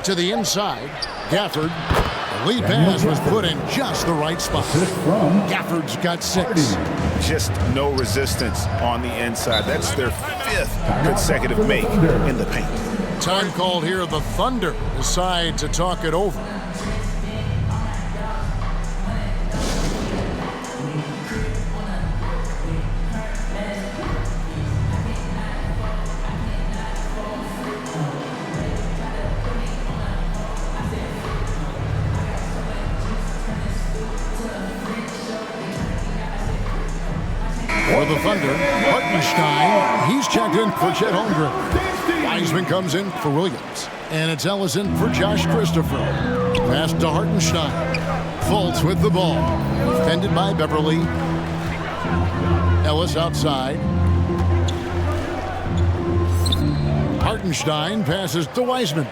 To the inside. Gafford. The lead pass was put in just the right spot. Gafford's got 6. Just no resistance on the inside. That's their 5th consecutive make in the paint. Time called here. The Thunder decide to talk it over. For the Thunder, Hartenstein, he's checked in for Chet Holmgren. Wiseman comes in for Williams. And it's Ellison for Josh Christopher. Pass to Hartenstein. Fultz with the ball. Defended by Beverly. Ellis outside. Hartenstein passes to Wiseman.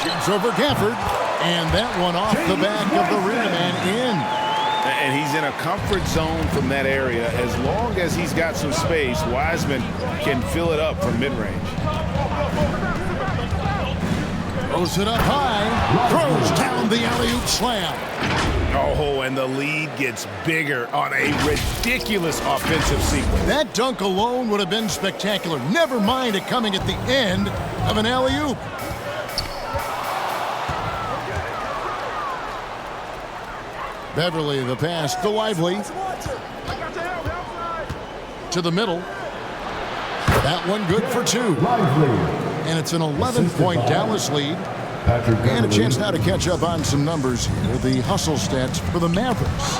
Shoots over Gafford. And that one off the back of the rim and in. And he's in a comfort zone from that area. As long as he's got some space, Wiseman can fill it up from mid-range. Throws it up high. Throws down the alley-oop slam. Oh, and the lead gets bigger on a ridiculous offensive sequence. That dunk alone would have been spectacular. Never mind it coming at the end of an alley-oop. Beverly, the pass to Lively. To the middle. That one good for 2. And it's an 11-point Dallas lead. And a chance now to catch up on some numbers here. The hustle stats for the Mavericks.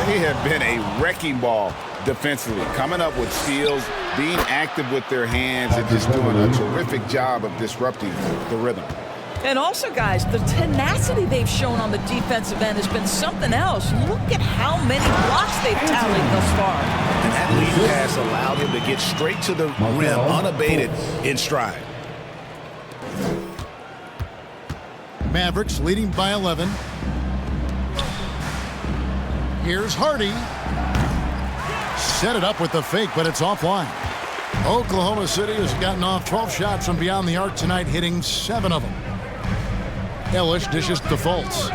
They have been a wrecking ball defensively, coming up with steals, being active with their hands, and just doing a terrific job of disrupting the rhythm. And also, guys, the tenacity they've shown on the defensive end has been something else. Look at how many blocks they've tallied thus far. And that lead pass allowed him to get straight to the rim, unabated, in stride. Mavericks leading by 11. Here's Hardy. Set it up with the fake, but it's offline. Oklahoma City has gotten off 12 shots from beyond the arc tonight, hitting 7 of them. Ellis dishes to Fultz.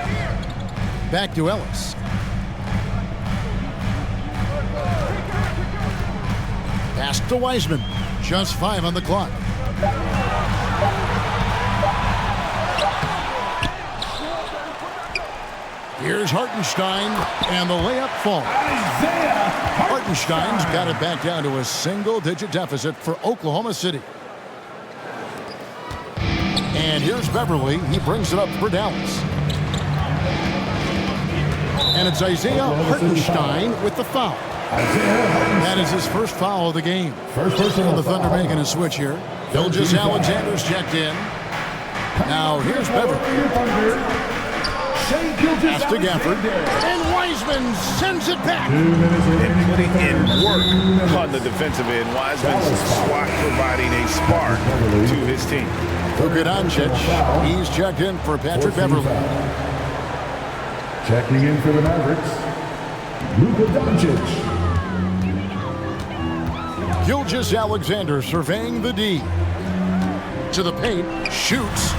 Back to Ellis. Pass to Wiseman. Just 5 on the clock. Here's Hartenstein, and the layup falls. Hartenstein's got it back down to a single-digit deficit for Oklahoma City. And here's Beverly. He brings it up for Dallas. And it's Isaiah Hartenstein with the foul. That is his first foul of the game. The Thunder making a switch here. Gilgeous-Alexander's checked in. Now here's Beverly. Pass to Gafford. And Wiseman sends it back. And putting in work on the defensive end. Wiseman's swat providing a spark to his team. Luka Doncic, he's checked in for Patrick Beverly. Checking in for the Mavericks, Luka Doncic. Gilgeous-Alexander surveying the D. To the paint, shoots.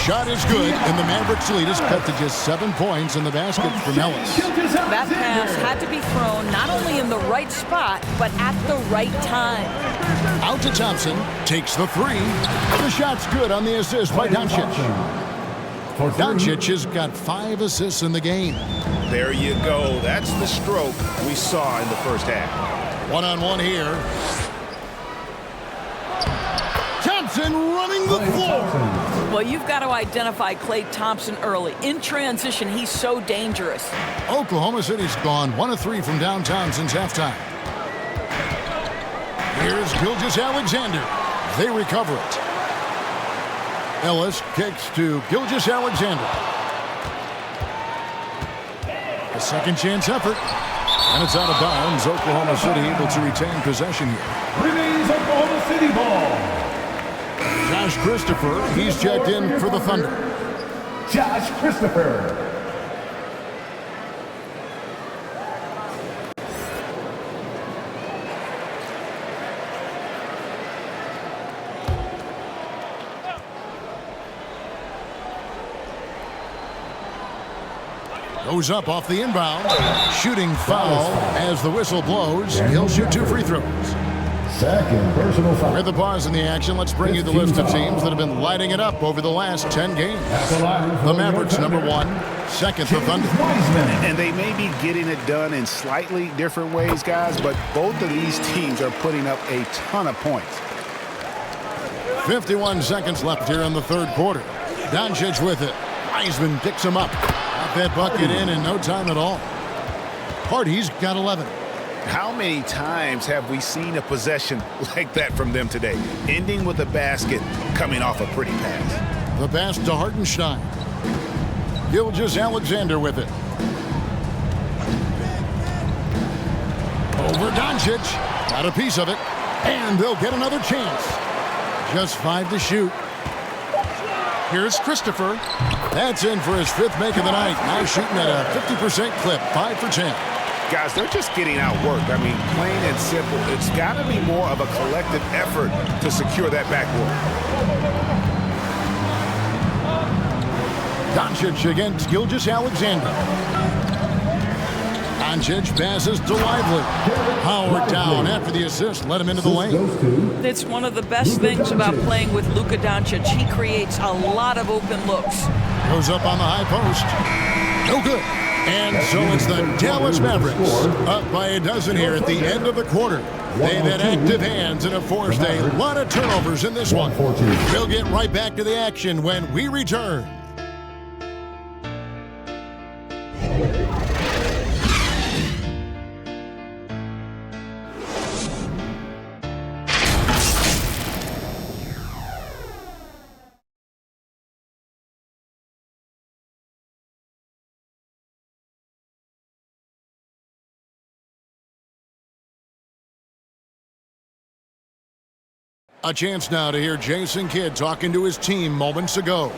Shot is good, and the Mavericks lead is cut to just 7 points in the basket from Ellis. That pass had to be thrown not only in the right spot, but at the right time. Out to Thompson, takes the 3. The shot's good on the assist by Doncic. Doncic has got 5 assists in the game. There you go. That's the stroke we saw in the first half. One-on-one here. Thompson running the floor. Well, you've got to identify Klay Thompson early. In transition, he's so dangerous. Oklahoma City's gone 1 of 3 from downtown since halftime. Here's Gilgeous-Alexander. They recover it. Ellis kicks to Gilgeous-Alexander. A second chance effort. And it's out of bounds. Oklahoma City able to retain possession here. Remains Oklahoma City ball. Josh Christopher, he's checked in for the Thunder. Josh Christopher. Goes up off the inbound. Shooting foul as the whistle blows. He'll shoot 2 free throws. Second personal foul. With the pause in the action, let's bring you the list of teams that have been lighting it up over the last 10 games. The Mavericks, number 1. Second, the Thunder. And they may be getting it done in slightly different ways, guys, but both of these teams are putting up a ton of points. 51 seconds left here in the third quarter. Doncic with it. Wiseman picks him up. Got that bucket in no time at all. Hardy's got 11. How many times have we seen a possession like that from them today? Ending with a basket, coming off a pretty pass. The pass to Hartenstein. Gilgeous-Alexander with it. Over Doncic. Got a piece of it. And they'll get another chance. Just 5 to shoot. Here's Christopher. That's in for his 5th make of the night. Now shooting at a 50% clip. 5 for 10. Guys, they're just getting outworked. I mean, plain and simple. It's got to be more of a collective effort to secure that backboard. Doncic against Gilgeous-Alexander. Doncic passes to Lively. Howard down after the assist. Let him into the lane. It's one of the best things about playing with Luka Doncic. He creates a lot of open looks. Goes up on the high post. No good. And so it's the Dallas Mavericks up by a dozen here at the end of the quarter. They've had active hands and have forced a lot of turnovers in this one. We'll get right back to the action when we return. A chance now to hear Jason Kidd talking to his team moments ago. One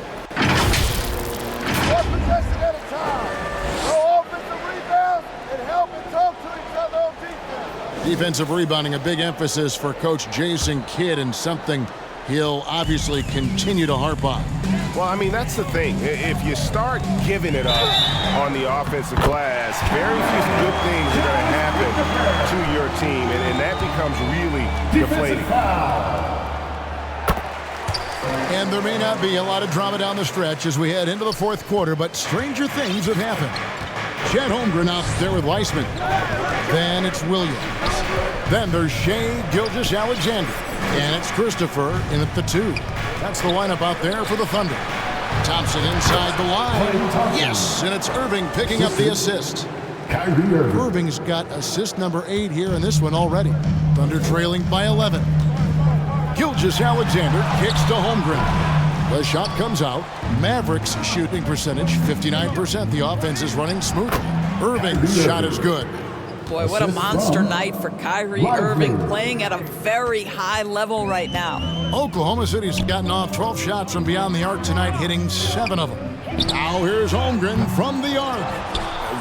possession at a time. No offensive rebounds and help and talk to each other on defense. Defensive rebounding, a big emphasis for Coach Jason Kidd and something he'll obviously continue to harp on. Well, I mean, that's the thing. If you start giving it up on the offensive glass, very few good things are going to happen to your team, and that becomes really deflating. And there may not be a lot of drama down the stretch as we head into the fourth quarter, but stranger things have happened. Chet Holmgren out there with Weissman. Then it's Williams. Then there's Shea Gilgeous-Alexander. And it's Christopher in at the 2. That's the lineup out there for the Thunder. Thompson inside the line. Yes, and it's Irving picking up the assist. Irving's got assist number 8 here in this one already. Thunder trailing by 11. Gilgeous-Alexander kicks to Holmgren. The shot comes out. Mavericks shooting percentage 59%. The offense is running smoothly. Irving's shot is good. Boy, what a monster night for Kyrie Irving, playing at a very high level right now. Oklahoma City's gotten off 12 shots from beyond the arc tonight, hitting 7 of them. Now here's Holmgren from the arc.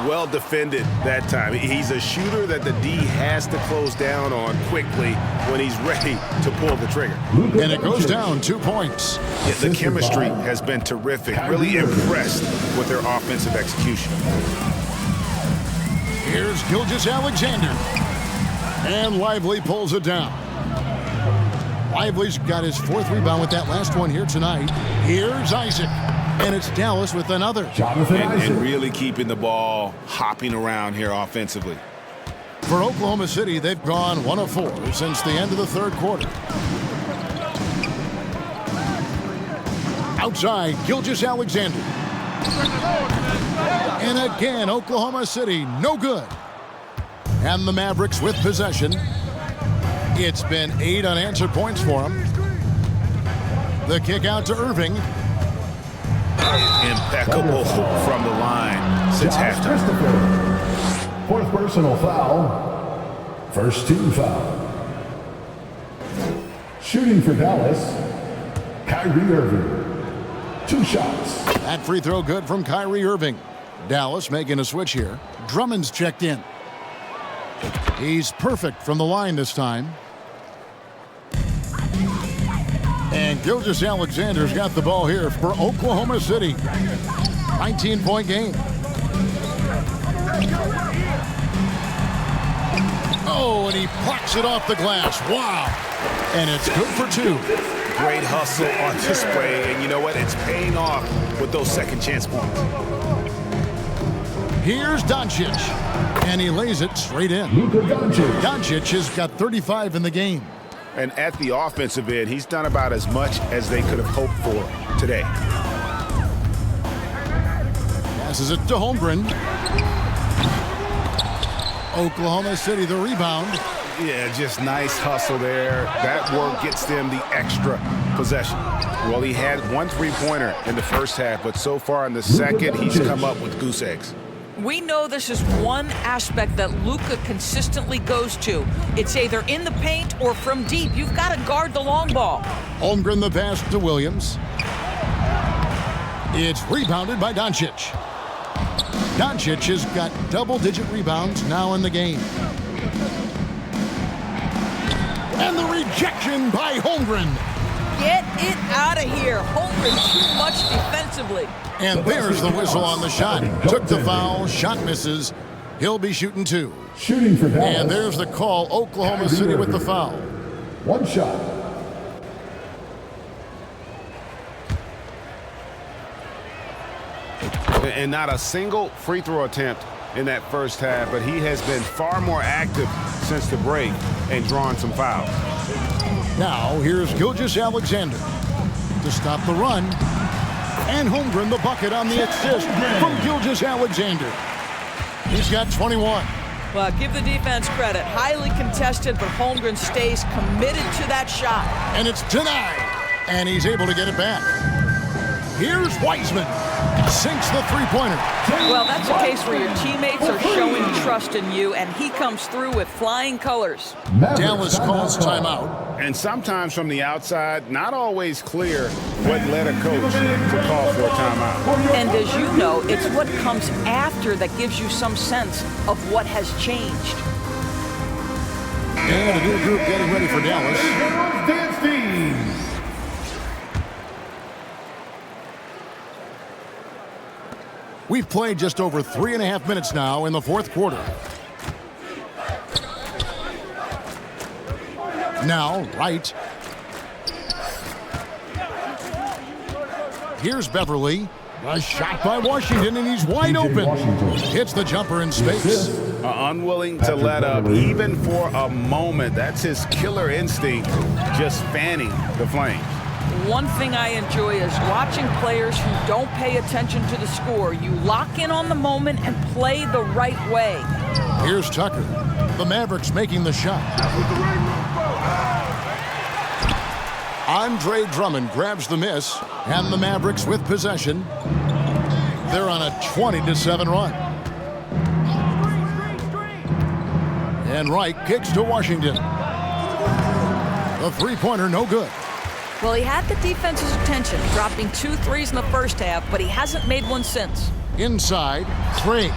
Well defended that time. He's a shooter that the D has to close down on quickly when he's ready to pull the trigger. And it goes down 2 points. Yeah, the chemistry has been terrific. Really impressed with their offensive execution. Here's Gilgeous-Alexander. And Lively pulls it down. Lively's got his 4th rebound with that last one here tonight. Here's Isaac. And it's Dallas with another. And really keeping the ball hopping around here offensively. For Oklahoma City, they've gone 1 of 4 since the end of the third quarter. Outside, Gilgeous-Alexander. And again, Oklahoma City, no good. And the Mavericks with possession. It's been 8 unanswered points for them. The kick out to Irving. Impeccable from the line since halftime. 4th personal foul. First team foul. Shooting for Dallas, Kyrie Irving. 2 shots. That free throw good from Kyrie Irving. Dallas making a switch here. Drummond's checked in. He's perfect from the line this time. And Gilgeous-Alexander's got the ball here for Oklahoma City. 19-point game. Oh, and he plucks it off the glass. Wow. And it's good for 2. Great hustle on display, and you know what? It's paying off with those second chance points. Here's Doncic, and he lays it straight in. Doncic has got 35 in the game. And at the offensive end, he's done about as much as they could have hoped for today. Passes it to Holmgren. Oklahoma City, the rebound. Yeah, just nice hustle there. That work gets them the extra possession. Well, he had 1 3-pointer in the first half, but so far in the second, he's come up with goose eggs. We know this is one aspect that Luka consistently goes to. It's either in the paint or from deep. You've got to guard the long ball. Holmgren the pass to Williams. It's rebounded by Doncic. Doncic has got double-digit rebounds now in the game. And the rejection by Holmgren. Get it out of here. Holmgren too much defensively. And there's the whistle on the shot. Took the foul, shot misses. He'll be shooting 2. Shooting for Dallas. And there's the call, Oklahoma City with the foul. 1 shot. And not a single free throw attempt in that first half, but he has been far more active since the break and drawn some fouls. Now here's Gilgeous-Alexander to stop the run. And Holmgren the bucket on the assist from Gilgeous-Alexander. He's got 21. Well, give the defense credit. Highly contested, but Holmgren stays committed to that shot. And it's denied. And he's able to get it back. Here's Wiseman. Sinks the 3-pointer. Well, that's a case where your teammates are showing trust in you, and he comes through with flying colors. Dallas calls timeout. And sometimes from the outside, not always clear what led a coach to call for a timeout. And as you know, it's what comes after that gives you some sense of what has changed. And a new group getting ready for Dallas. Dance team. We've played just over 3.5 minutes now in the 4th quarter. Now, Wright. Here's Beverly. A shot by Washington, and he's wide open. Hits the jumper in space. Unwilling to let up, even for a moment. That's his killer instinct, just fanning the flames. One thing I enjoy is watching players who don't pay attention to the score. You lock in on the moment and play the right way. Here's Tucker. The Mavericks making the shot. Andre Drummond grabs the miss, and the Mavericks with possession. They're on a 20-7 run. And Wright kicks to Washington. The 3-pointer no good. Well, he had the defense's attention, dropping 2 threes in the first half, but he hasn't made one since. Inside, Craig.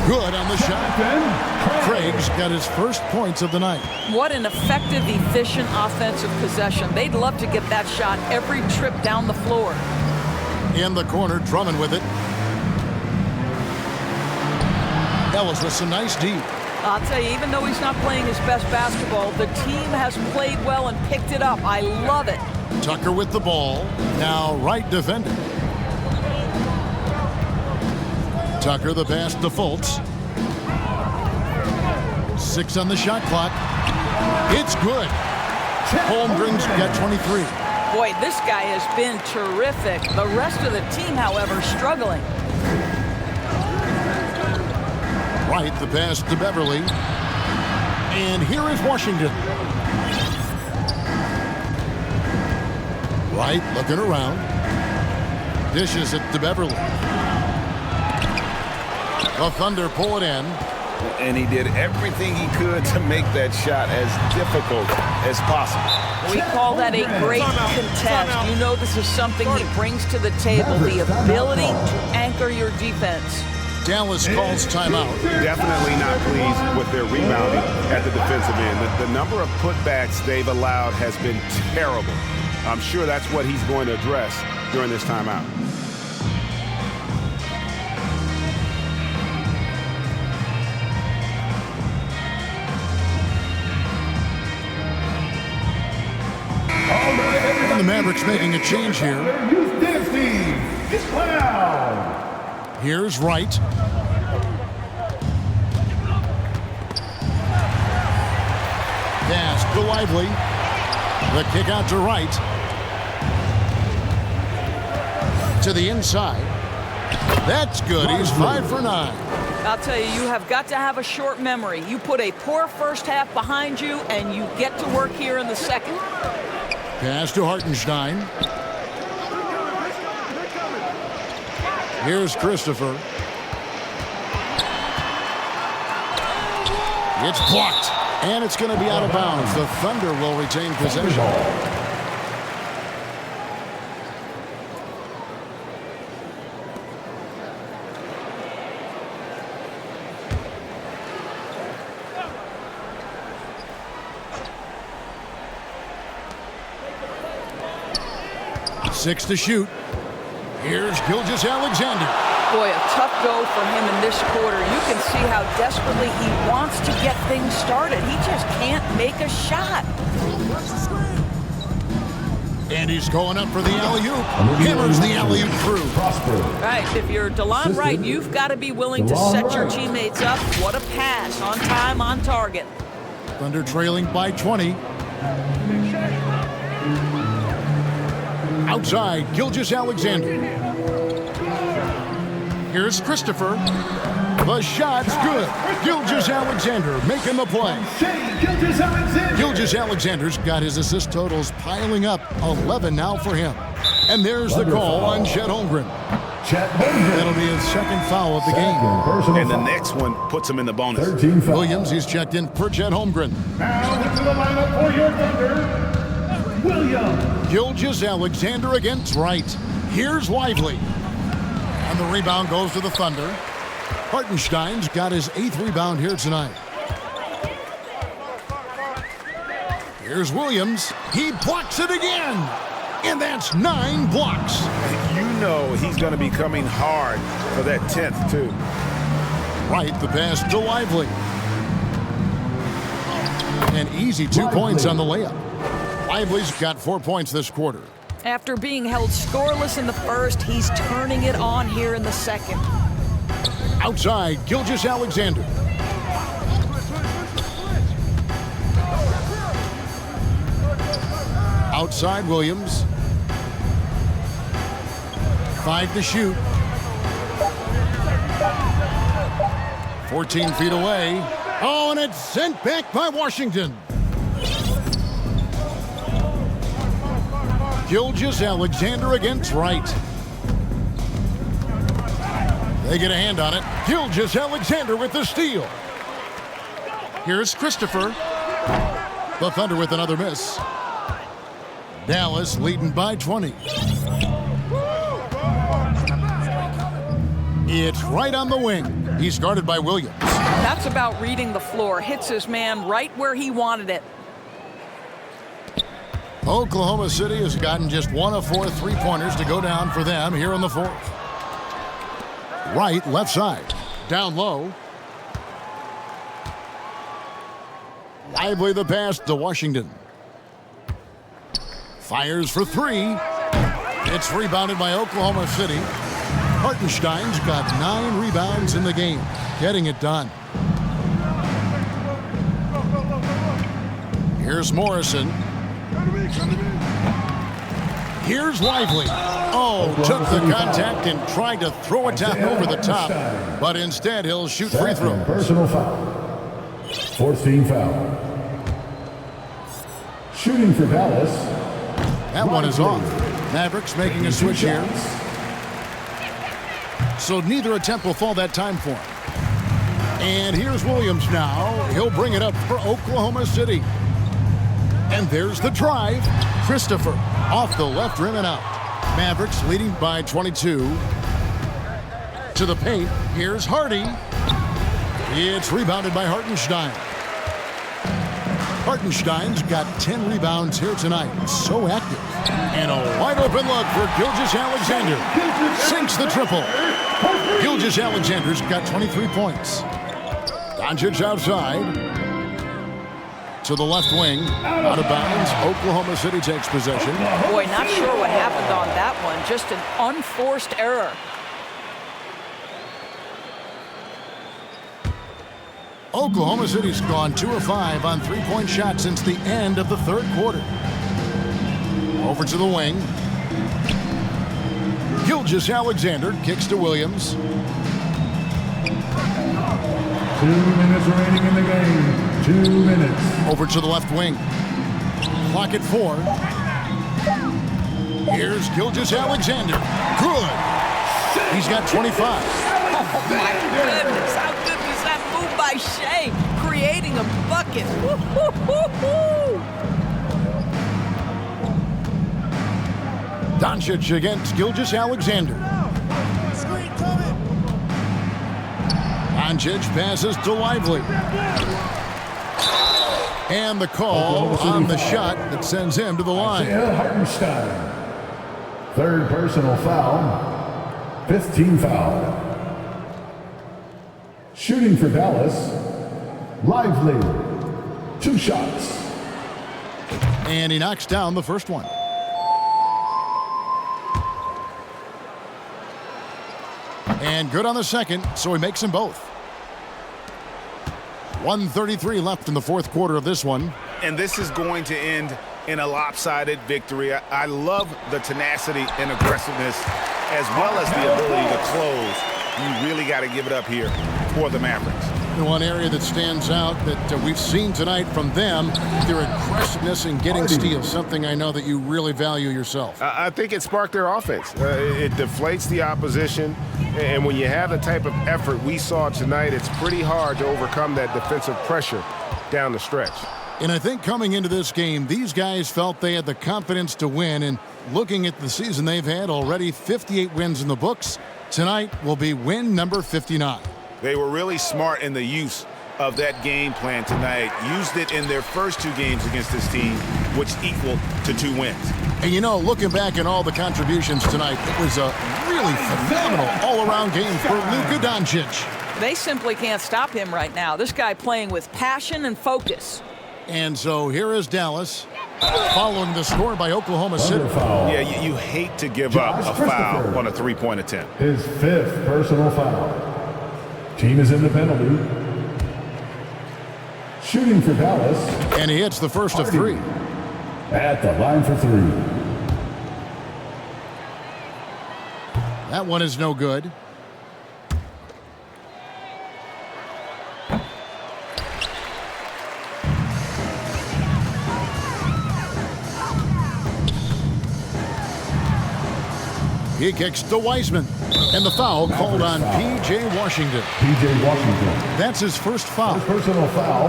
Good on the shot. Craig's got his first points of the night. What an effective, efficient offensive possession. They'd love to get that shot every trip down the floor. In the corner, Drummond with it. Ellis with some nice D. I'll tell you, even though he's not playing his best basketball, the team has played well and picked it up. I love it. Tucker with the ball. Now Wright defending. Tucker the pass to Fultz. 6 on the shot clock. It's good. Holmgren's got 23. Boy, this guy has been terrific. The rest of the team, however, struggling. Wright the pass to Beverly. And here is Washington. Wright looking around. Dishes it to Beverly. The Thunder pull it in. And he did everything he could to make that shot as difficult as possible. We call that a great contest. You know this is something he brings to the table, the ability to anchor your defense. Dallas calls timeout. Definitely not pleased with their rebounding at the defensive end. The number of putbacks they've allowed has been terrible. I'm sure that's what he's going to address during this timeout. Mavericks making a change here. Here's Wright. Pass to Lively. The kick out to Wright. To the inside. That's good. He's 5 for 9. I'll tell you, you have got to have a short memory. You put a poor first half behind you, and you get to work here in the second. Pass to Hartenstein. Here's Christopher. It's blocked, and it's going to be out of bounds. The Thunder will retain possession. Six to shoot. Here's Gilgeous-Alexander. Boy, a tough go for him in this quarter. You can see how desperately he wants to get things started. He just can't make a shot. And he's going up for the alley-oop. Hammers the alley-oop through. Right, if you're DeLon Wright, you've got to be willing to set your teammates up. What a pass. On time, on target. Thunder trailing by 20. Outside, Gilgeous-Alexander. Here's Christopher. The shot's good. Gilgeous-Alexander making the play. Gilgeous-Alexander's got his assist totals piling up. 11 now for him. And there's the call on Chet Holmgren. That'll be his second foul of the game. And the next one puts him in the bonus. Williams, he's checked in for Chet Holmgren. Now into the lineup for your Thunder, Williams. Gilgeous-Alexander against Wright. Here's Lively. And the rebound goes to the Thunder. Hartenstein's got his 8th rebound here tonight. Here's Williams. He blocks it again. And that's 9 blocks. You know he's going to be coming hard for that 10th, too. Wright, the pass to Lively. An easy 2 points on the layup. Lively's got 4 points this quarter. After being held scoreless in the first, he's turning it on here in the second. Outside, Gilgeous-Alexander. Outside, Williams. 5 to shoot. 14 feet away. Oh, and it's sent back by Washington. Gilgeous-Alexander against Wright. They get a hand on it. Gilgeous-Alexander with the steal. Here's Christopher. The Thunder with another miss. Dallas leading by 20. It's Wright on the wing. He's guarded by Williams. That's about reading the floor. Hits his man right where he wanted it. Oklahoma City has gotten just 1 of 4 3-pointers to go down for them here in the 4th. Wright, left side. Down low. Lively the pass to Washington. Fires for 3. It's rebounded by Oklahoma City. Hartenstein's got 9 rebounds in the game. Getting it done. Here's Morrison. Here's Lively. Oh, took the contact and tried to throw it down over the top. But instead, he'll shoot free throws. Personal foul. 4th team foul. Shooting for Dallas. That one is off. Mavericks making a switch here. So neither attempt will fall that time for him. And here's Williams now. He'll bring it up for Oklahoma City. And there's the drive. Christopher off the left rim and out. Mavericks leading by 22. To the paint. Here's Hardy. It's rebounded by Hartenstein. Hartenstein's got 10 rebounds here tonight. So active. And a wide open look for Gilgeous-Alexander. Sinks the triple. Gilgeous-Alexander's got 23 points. Doncic outside. to the left wing. Out of bounds. Oklahoma City takes possession. Boy, not sure what happened on that one. Just an unforced error. Oklahoma City's gone 2 of 5 on three-point shots since the end of the third quarter. Over to the wing. Gilgeous-Alexander kicks to Williams. 2 minutes remaining in the game. 2 minutes. Over to the left wing. Clock at 4. Here's Gilgeous-Alexander. Good. He's got 25. Oh, my goodness. How good was that move by Shea? Creating a bucket. Woo-hoo-hoo-hoo. Doncic against Gilgeous-Alexander. Doncic passes to Lively. And the call on the shot that sends him to the line. Hartenstein. Third personal foul. 5th team foul. Shooting for Dallas. Lively. 2 shots. And he knocks down the first one. And good on the second, so he makes them both. 1:33 left in the fourth quarter of this one. And this is going to end in a lopsided victory. I love the tenacity and aggressiveness as well as the ability to close. You really got to give it up here for the Mavericks. One area that stands out that we've seen tonight from them, their aggressiveness in getting steals, something I know that you really value yourself. I think it sparked their offense. It deflates the opposition, and when you have the type of effort we saw tonight, it's pretty hard to overcome that defensive pressure down the stretch. And I think coming into this game, these guys felt they had the confidence to win, and looking at the season they've had already, 58 wins in the books. Tonight will be win number 59. They were really smart in the use of that game plan tonight. Used it in their first 2 games against this team, which equaled to 2 wins. And you know, looking back at all the contributions tonight, it was a really phenomenal all-around game for Luka Doncic. They simply can't stop him right now. This guy playing with passion and focus. And so here is Dallas, following the score by Oklahoma City. Yeah, you hate to give up a foul on a three-point attempt. His 5th personal foul. Team is in the penalty. Shooting for Dallas. And he hits the first of 3. At the line for 3. That one is no good. He kicks to Wiseman. And the foul called on P.J. Washington. P.J. Washington. That's his first foul. Personal foul.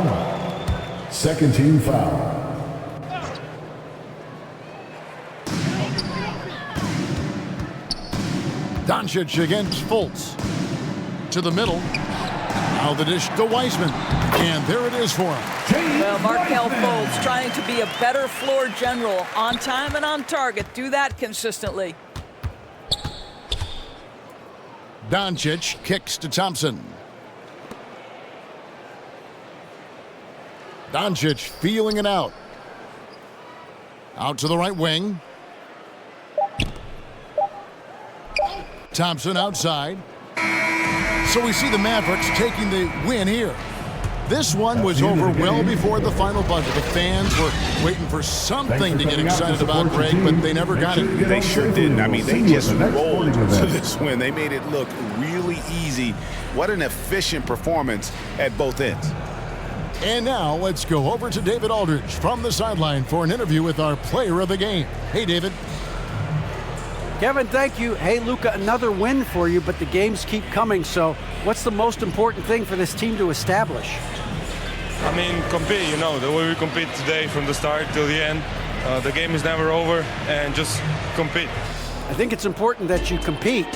2nd team foul. Doncic against Fultz. To the middle. Now the dish to Wiseman. And there it is for him. Well, Markelle Fultz trying to be a better floor general. On time and on target. Do that consistently. Doncic kicks to Thompson. Doncic feeling it out. Out to the right wing. Thompson outside. So we see the Mavericks taking the win here. This one was over well before the final buzzer. The fans were waiting for something to get excited about, Greg, but they never got it. They sure didn't. I mean, they just rolled to this win. They made it look really easy. What an efficient performance at both ends. And now let's go over to David Aldridge from the sideline for an interview with our player of the game. Hey, David. Kevin, thank you. Hey, Luka, another win for you, but the games keep coming. So what's the most important thing for this team to establish? I mean, compete, you know, the way we compete today from the start till the end. The game is never over, and just compete. I think it's important that you compete.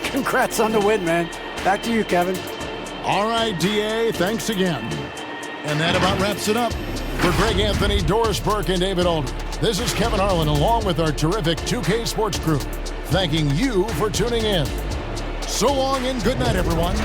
Congrats on the win, man. Back to you, Kevin. All right, D.A., thanks again. And that about wraps it up. For Greg Anthony, Doris Burke, and David Aldridge, this is Kevin Harlan along with our terrific 2K Sports crew, thanking you for tuning in. So long and good night, everyone.